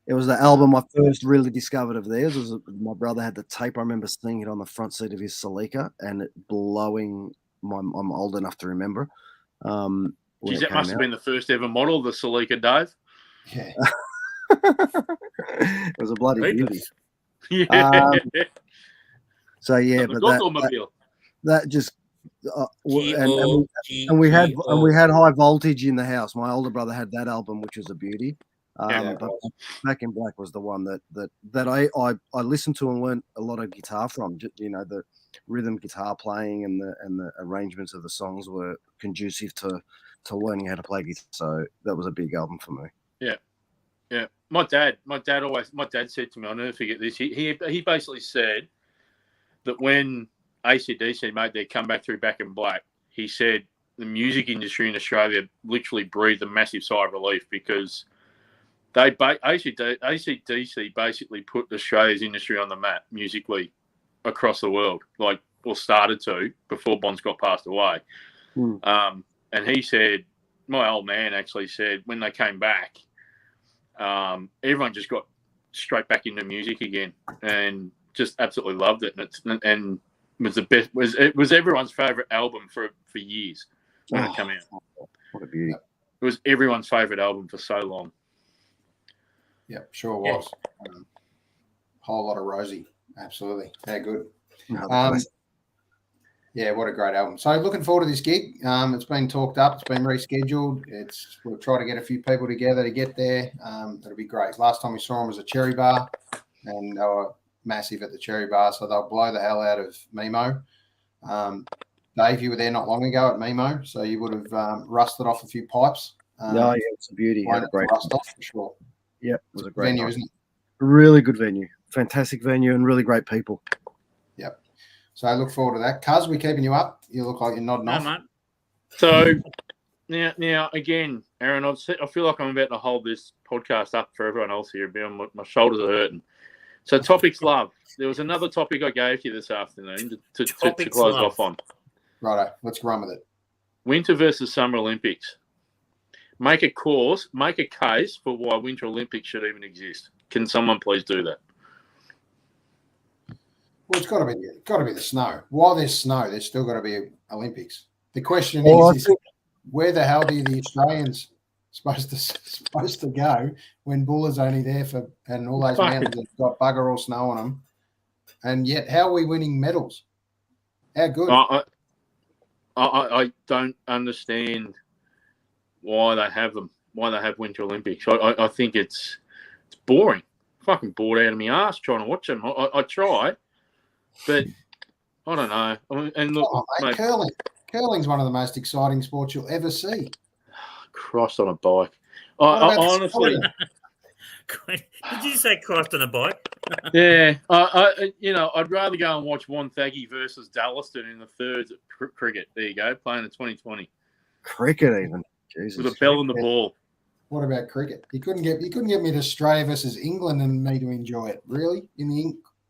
It was the album I first really discovered of theirs. My brother had the tape. I remember seeing it on the front seat of his Celica and it blowing. I'm old enough to remember. Geez, that must have been the first ever model, the Celica, Dave. Yeah. It was a bloody beauty. Yeah. So yeah, but that just and we had High Voltage in the house. My older brother had that album, which was a beauty. But Back in Black was the one that I listened to and learned a lot of guitar from. You know, the rhythm guitar playing and the arrangements of the songs were conducive to learning how to play guitar. So that was a big album for me. Yeah. Yeah. My dad said to me, I'll never forget this. He basically said that when ACDSHE made their comeback through Back in Black, he said the music industry in Australia literally breathed a massive sigh of relief because ACDSHE basically put Australia's industry on the map musically across the world, started to before Bon Scott passed away. And he said, my old man actually said, when they came back, everyone just got straight back into music again and just absolutely loved it. And was the best. It was everyone's favorite album for years when it came out. What a beauty! It was everyone's favorite album for so long. Yeah, sure was. Whole lot of Rosie. Absolutely. How good. Yeah, what a great album. So looking forward to this gig. It's been talked up. It's been rescheduled. We'll try to get a few people together to get there. That'll be great. Last time we saw them was a Cherry Bar, and they were massive at the Cherry Bar, so they'll blow the hell out of Mimo. Dave, you were there not long ago at Mimo, so you would have rusted off a few pipes. Yeah, it's a beauty. Had a great rust off for sure. Yeah, it was a great venue, night. isn't it? Really good venue. Fantastic venue and really great people. Yep. So I look forward to that. Cuz, we keeping you up? You look like you're nodding off. Mate. So now again, Aaron, I feel like I'm about to hold this podcast up for everyone else here. My shoulders are hurting. So topics love. There was another topic I gave you this afternoon to close off on. Righto, let's run with it. Winter versus Summer Olympics. Make a case for why Winter Olympics should even exist. Can someone please do that? Well, it's got to be the snow. While there's snow, there's still got to be Olympics. The question is where the hell do the Australians supposed to go when Buller's only there and all those mountains have got bugger all snow on them, and yet how are we winning medals? How good? I don't understand why they have them. Why they have Winter Olympics? I think it's boring. Fucking bored out of my ass trying to watch them. I try. But I don't know. And look, mate, curling's one of the most exciting sports you'll ever see. Christ on a bike. I honestly, did you say Christ on a bike? Yeah. I'd rather go and watch Wonthaggi versus Dallaston in the thirds at cricket. There you go, playing the 2020 cricket even. Jesus. With a bell in the ball. What about cricket? You couldn't get me to Australia versus England and me to enjoy it. Really?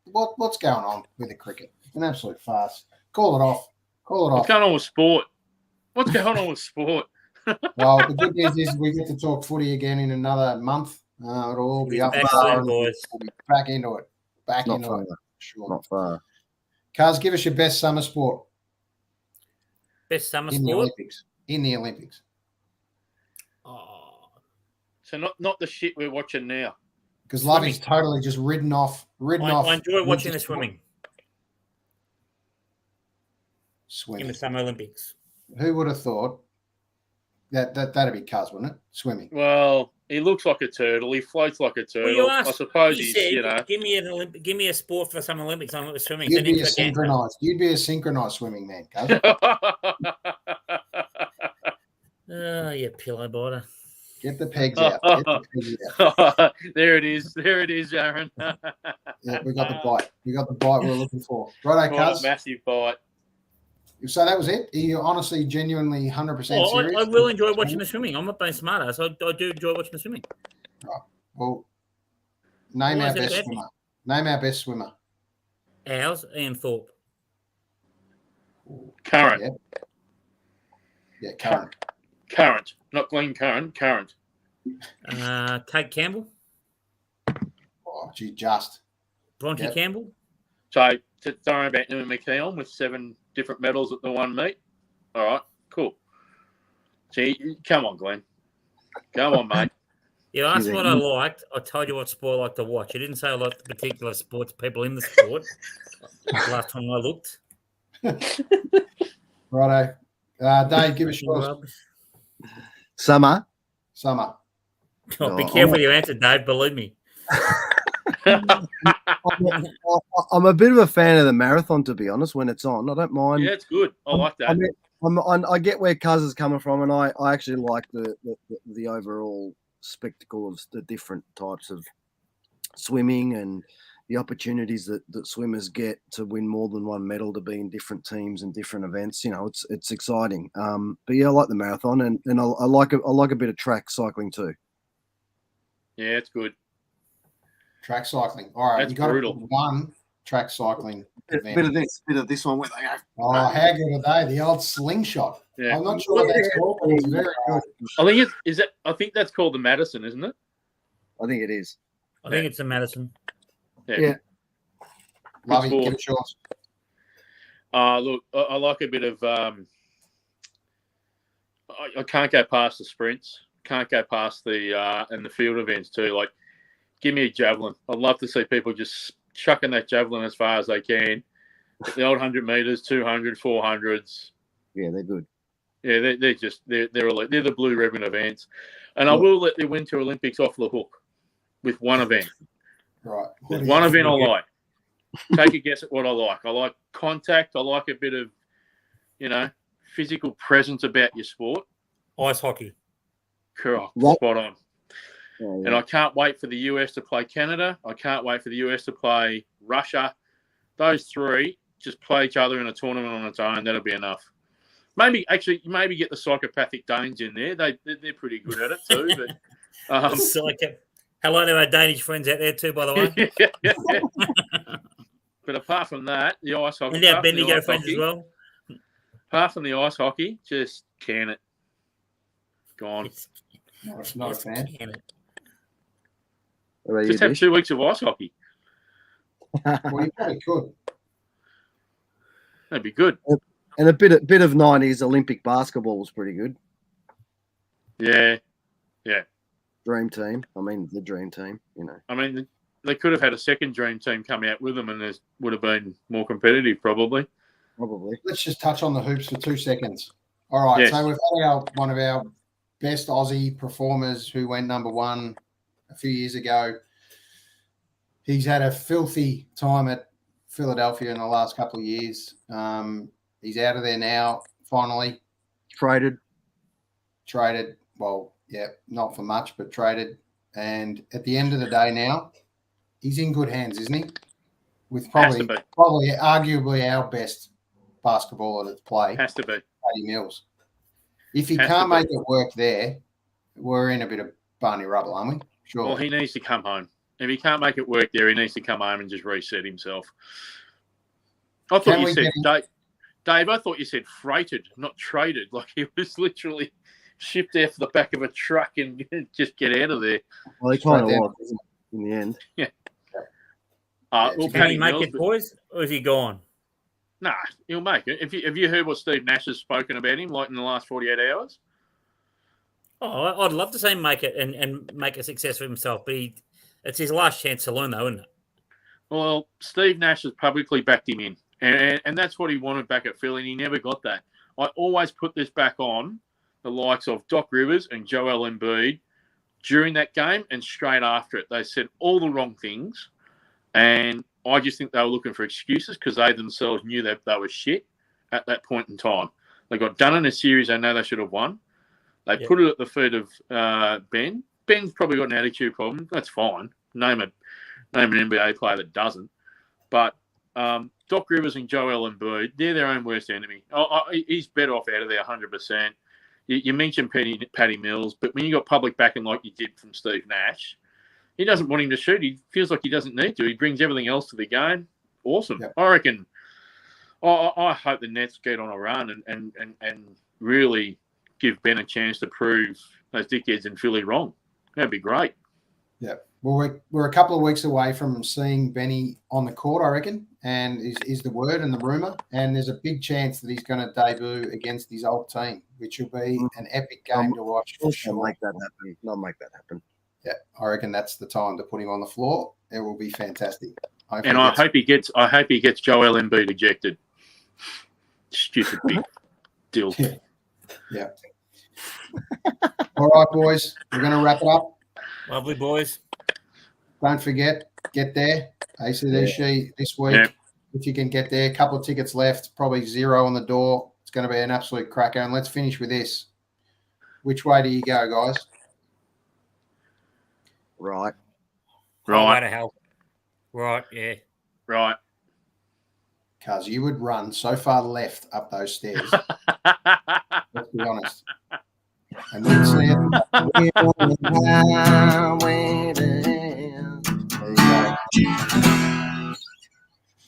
What's going on with the cricket? An absolute farce. Call it off. What's going on with sport? What's going on with sport? Well, the good news is we get to talk footy again in another month. It'll all be up and boys. We'll be back into it. Sure. Not far. Cars, give us your best summer sport. Best summer in sport? In the Olympics. Oh. So not the shit we're watching now. Because Lovey's totally just ridden off. I enjoy watching the swimming. Swimming. In the Summer Olympics. Who would have thought that'd be Cuz, wouldn't it? Swimming. Well, he looks like a turtle. He floats like a turtle. I suppose he's, Give me a sport for the Summer Olympics. I'm with swimming. You'd be a synchronized swimming man, Cuz. Oh, you pillow biter. Get the pegs out. There it is, Aaron. Yeah, we got the bite. We got the bite we were looking for. Righto, Cuz. Massive bite. So that was it? Are you honestly, genuinely 100% serious? I will enjoy watching the swimming. I'm not being smarter, so I do enjoy watching the swimming. Right. Well, name our best swimmer. Name our best swimmer. Ours, Ian Thorpe. Current. Yeah, current. Current. Not Glenn Current. Current. Kate Campbell. Oh, gee, just. Bronte Yep. Campbell. So don't worry about Ewan McKeown with 7 different medals at the one meet. All right, cool. See, come on, Glenn. Come on, mate. You asked me what I liked. I told you what sport I like to watch. You didn't say I like the particular sports people in the sport. Last time I looked. Righto. Dave, give us yours. Summer. Summer. Oh, be careful with your answer, Dave. Believe me. I'm a bit of a fan of the marathon, to be honest. When it's on, I don't mind. Yeah, it's good. I like that. I get where Cuz is coming from, and I actually like the overall spectacle of the different types of swimming and the opportunities that swimmers get to win more than one medal, to be in different teams and different events. You know, it's exciting. But yeah, I like the marathon, and I like a bit of track cycling too. Yeah, it's good. Track cycling. All right, That's you got brutal. one track cycling event. Bit of this one where they go. Oh, how good are they? The old slingshot. Yeah. I'm not sure what that's called, but it's very good. I think that's called the Madison, isn't it? I think it is. I think it's a Madison. Yeah. Love it. sport. Give it yours. Look, I like a bit of. I can't go past the sprints. Can't go past the and the field events too. Like, give me a javelin. I'd love to see people just chucking that javelin as far as they can. The old 100 meters, 200, 400s. Yeah, they're good. Yeah, they're elite. They're the blue ribbon events, and I will let the Winter Olympics off the hook with one event. Right. There's one event I like. Take a guess at what I like. I like contact. I like a bit of, physical presence about your sport. Ice hockey. Correct. Right. Spot on. Oh, yeah. And I can't wait for the US to play Canada. I can't wait for the US to play Russia. Those three just play each other in a tournament on its own. That'll be enough. Maybe get the psychopathic Danes in there. They're pretty good at it too. But hello to our Danish friends out there too, by the way. But apart from that, the ice hockey. And our Bendigo friends as well. Apart from the ice hockey, just can it. Gone. Not a fan. Just have 2 weeks of ice hockey. Well, you probably could. That'd be good. And a bit of 90s Olympic basketball was pretty good. Yeah. Dream team. I mean, the dream team, I mean, they could have had a second dream team come out with them, and it would have been more competitive, probably. Probably. Let's just touch on the hoops for 2 seconds. All right. Yes. So we've had one of our best Aussie performers who went number 1 a few years ago. He's had a filthy time at Philadelphia in the last couple of years. He's out of there now, finally. Traded. Well, yeah, not for much, but traded. And at the end of the day now, he's in good hands, isn't he? With probably arguably our best basketballer that's played. Has to be. Paddy Mills. If he can't make it work there, we're in a bit of barney rubble, aren't we? Sure. Well, he needs to come home. If he can't make it work there, he needs to come home and just reset himself. I thought you said, Dave, I thought you said freighted, not traded. Like he was literally shipped off the back of a truck and just get out of there. Well, he kind of was in the end. Yeah. Can he make it, boys, or is he gone? Nah, he'll make it. Have you heard what Steve Nash has spoken about him, like in the last 48 hours? Oh, I'd love to see him make it and make a success for himself, but it's his last chance to learn, though, isn't it? Well, Steve Nash has publicly backed him in, and that's what he wanted back at Philly, and he never got that. I always put this back on the likes of Doc Rivers and Joel Embiid during that game and straight after it. They said all the wrong things, and I just think they were looking for excuses because they themselves knew that they were shit at that point in time. They got done in a series they know they should have won. They put it at the feet of Ben. Ben's probably got an attitude problem. That's fine. Name an NBA player that doesn't. But Doc Rivers and Joel Embiid, they're their own worst enemy. He's better off out of there 100%. You mentioned Paddy Mills, but when you got public backing like you did from Steve Nash, he doesn't want him to shoot. He feels like he doesn't need to. He brings everything else to the game. Awesome. Yep. I reckon. I hope the Nets get on a run and really give Ben a chance to prove those dickheads in Philly wrong. That'd be great. Yeah. Well, we're a couple of weeks away from seeing Benny on the court, I reckon, and is the word and the rumour. And there's a big chance that he's going to debut against his old team, which will be an epic game to watch for sure. Make that happen. Not make that happen. Yeah, I reckon that's the time to put him on the floor. It will be fantastic. And I hope he gets Joel Embiid ejected. Stupid big deal. Yeah. All right, boys. We're going to wrap it up. Lovely, boys. Don't forget, get there. ACDSHE this week. Yeah. If you can get there, a couple of tickets left, probably 0 on the door. It's going to be an absolute cracker. And let's finish with this. Which way do you go, guys? Right. Way to hell. Right, yeah. Right. Because you would run so far left up those stairs. Let's be honest. And we'd see it. There you go.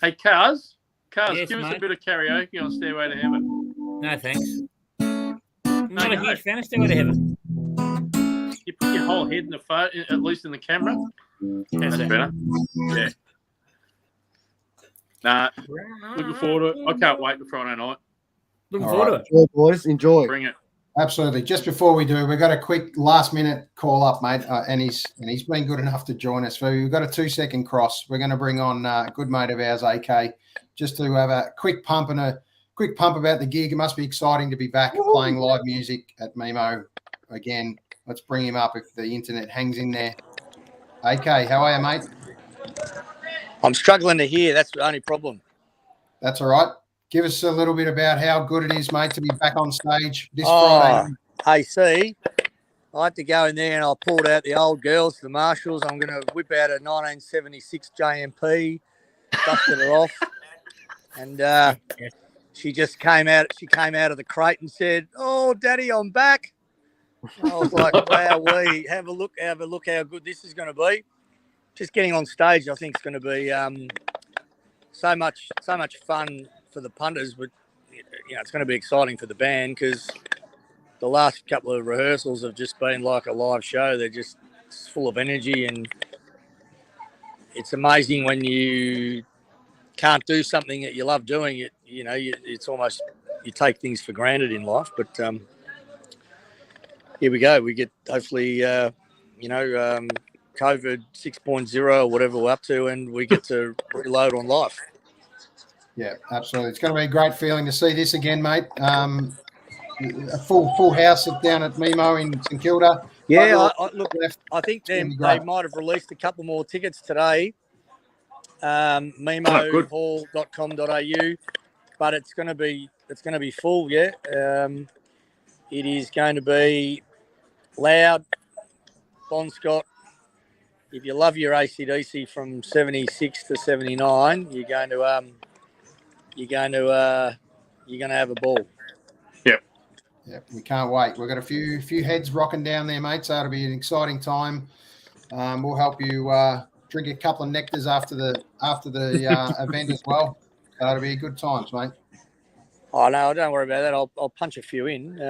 Hey, Cars, Yes, give us a mate. bit of karaoke on Stairway to Heaven. No, thanks. I'm not a huge fan of Stairway to Heaven. You put your whole head in the phone, at least in the camera. That's better. Yeah. Nah, looking forward to it. I can't wait for Friday night. Looking All forward right. to it. Enjoy, boys. Enjoy. Bring it. Absolutely. Just before we do, we've got a quick last-minute call-up, mate, and he's been good enough to join us. So we've got a 2-second cross. We're going to bring on a good mate of ours, AK, just to have a quick pump about the gig. It must be exciting to be back playing live music at Mimo again. Let's bring him up if the internet hangs in there. AK, how are you, mate? I'm struggling to hear. That's the only problem. That's all right. Give us a little bit about how good it is, mate, to be back on stage this Friday. Hey, see, I had to go in there and I pulled out the old girls, the Marshalls. I'm going to whip out a 1976 JMP, dusted her off, and she just came out. She came out of the crate and said, "Oh, Daddy, I'm back." I was like, "Wow, we have a look how good this is going to be." Just getting on stage, I think, is going to be so much fun for the punters, but it's going to be exciting for the band because the last couple of rehearsals have just been like a live show. They're just full of energy, and it's amazing when you can't do something that you love doing. It's almost you take things for granted in life. But here we go. We get hopefully COVID 6.0 or whatever we're up to, and we get to reload on life. Yeah, absolutely. It's going to be a great feeling to see this again, mate. A full house down at Mimo in St Kilda. Yeah, I think they might have released a couple more tickets today. Mimohall.com.au, but it's going to be full. Yeah, it is going to be loud. Bon Scott. If you love your ACDSHE from 76 to 79, you're going to have a ball. Yep. Yeah, we can't wait. We've got a few heads rocking down there, mate. So it'll be an exciting time. We'll help you drink a couple of nectars after the event as well. So it'll be good times, mate. Oh no, don't worry about that. I'll punch a few in.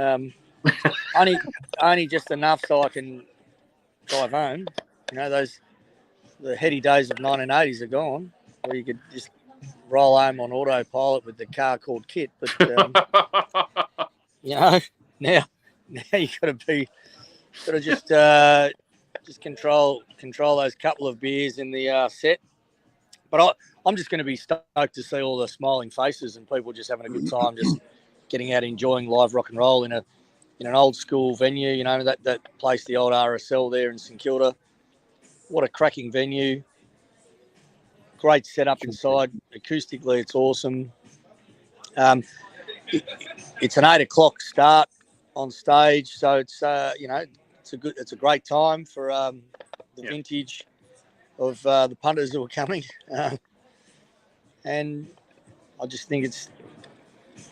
Only just enough so I can drive home. The heady days of 1980s are gone, where you could just roll home on autopilot with the car called Kit. But now you got to just control those couple of beers in the set. But I'm just going to be stoked to see all the smiling faces and people just having a good time, just getting out enjoying live rock and roll in an old school venue. That place, the old RSL there in St Kilda. What a cracking venue. Great setup inside. Acoustically, it's awesome. It's an 8 o'clock start on stage, so it's it's a great time for the vintage of the punters who are coming. And I just think it's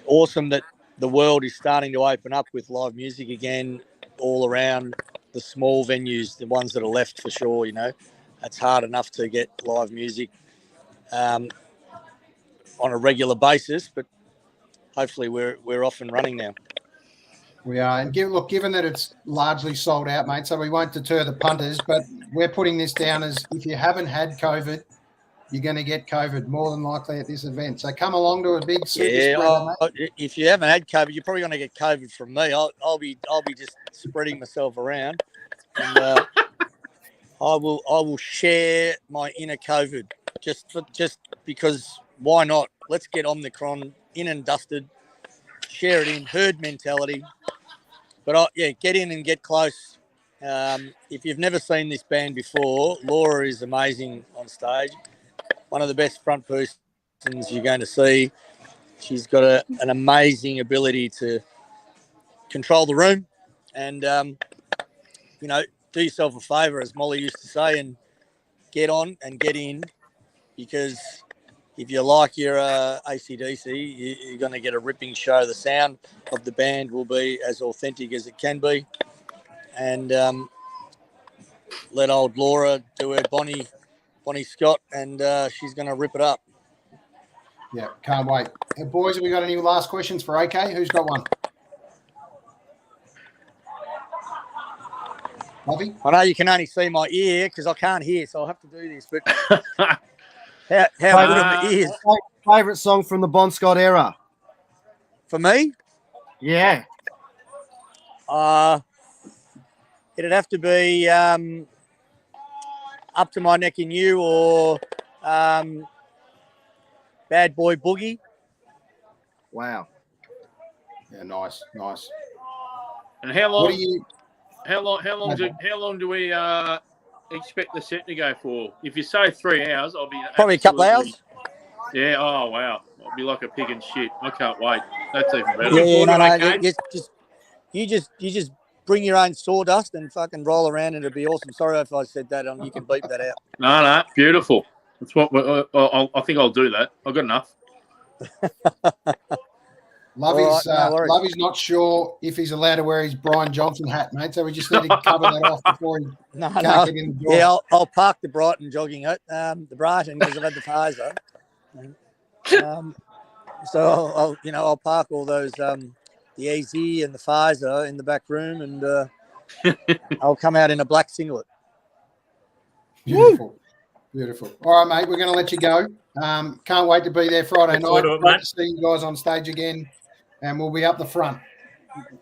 awesome that the world is starting to open up with live music again all around the small venues, the ones that are left for sure. It's hard enough to get live music on a regular basis, but hopefully we're off and running now. We are, and given that it's largely sold out, mate, so we won't deter the punters, but we're putting this down as if you haven't had COVID, you're going to get COVID more than likely at this event. So come along to a big super spreader, mate. If you haven't had COVID, you're probably going to get COVID from me. I'll be just spreading myself around, and I will share my inner COVID just because why not? Let's get Omicron in and dusted, share it in, herd mentality. But get in and get close. If you've never seen this band before, Laura is amazing on stage. One of the best front persons you're going to see. She's got an amazing ability to control the room and, do yourself a favour, as Molly used to say, and get on and get in, because if you like your ACDSHE, you're going to get a ripping show. The sound of the band will be as authentic as it can be. And let old Laura do her Bonnie Scott, and she's going to rip it up. Yeah, can't wait. Hey, boys, have we got any last questions for AK? Who's got one? Lovey? I know you can only see my ear because I can't hear, so I'll have to do this. But how good are my ears? Favourite song from the Bon Scott era? For me? Yeah. It'd have to be Up to My Neck in You or Bad Boy Boogie. Wow. Yeah, nice. And how long? What do you? How long do we expect the set to go for? If you say 3 hours, I'll be probably a couple of hours. Yeah. Oh wow, I'll be like a pig in shit. I can't wait. That's even better. You just bring your own sawdust and fucking roll around, and it'd be awesome. Sorry if I said that. You can beep that out. No, beautiful. That's what I think I'll do that. I've got enough. Lovey's not sure if he's allowed to wear his Brian Johnson hat, mate. So we just need to cover that off before he can't get in the door. Yeah, I'll park the Brighton jogging hat, the Brighton, because I've had the Pfizer. So I'll park all those the AZ and the Pfizer in the back room, and I'll come out in a black singlet. Beautiful. All right, mate. We're going to let you go. Can't wait to be there Friday night. Great to see you guys on stage again. And we'll be up the front.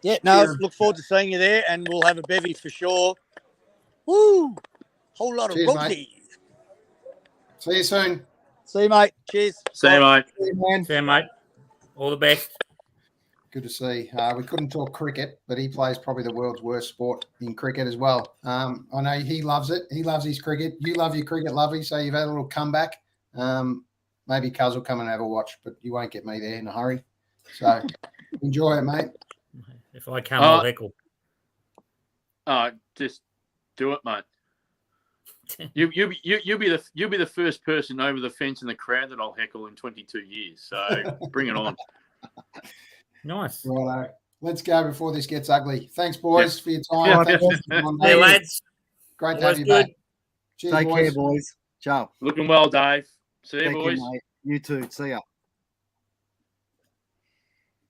Yeah, look forward to seeing you there, and we'll have a bevy for sure. Woo! Whole lot of rosy. See you soon. See you, mate. Cheers. See you, mate. See you, mate. All the best. Good to see. We couldn't talk cricket, but he plays probably the world's worst sport in cricket as well. I know he loves it. He loves his cricket. You love your cricket, Lovey, so you've had a little comeback. Maybe Cuz will come and have a watch, but you won't get me there in a hurry. So enjoy it, mate. If I come, I'll heckle. Just do it, mate. You'll be the first person over the fence in the crowd that I'll heckle in 22 years. So bring it on. Nice. Righto. Let's go before this gets ugly. Thanks, boys, for your time. Hey, lads. Great to have you back. Cheers, Take care, boys. Ciao. Looking well, Dave. See you, Thank boys. you, mate. You too. See ya.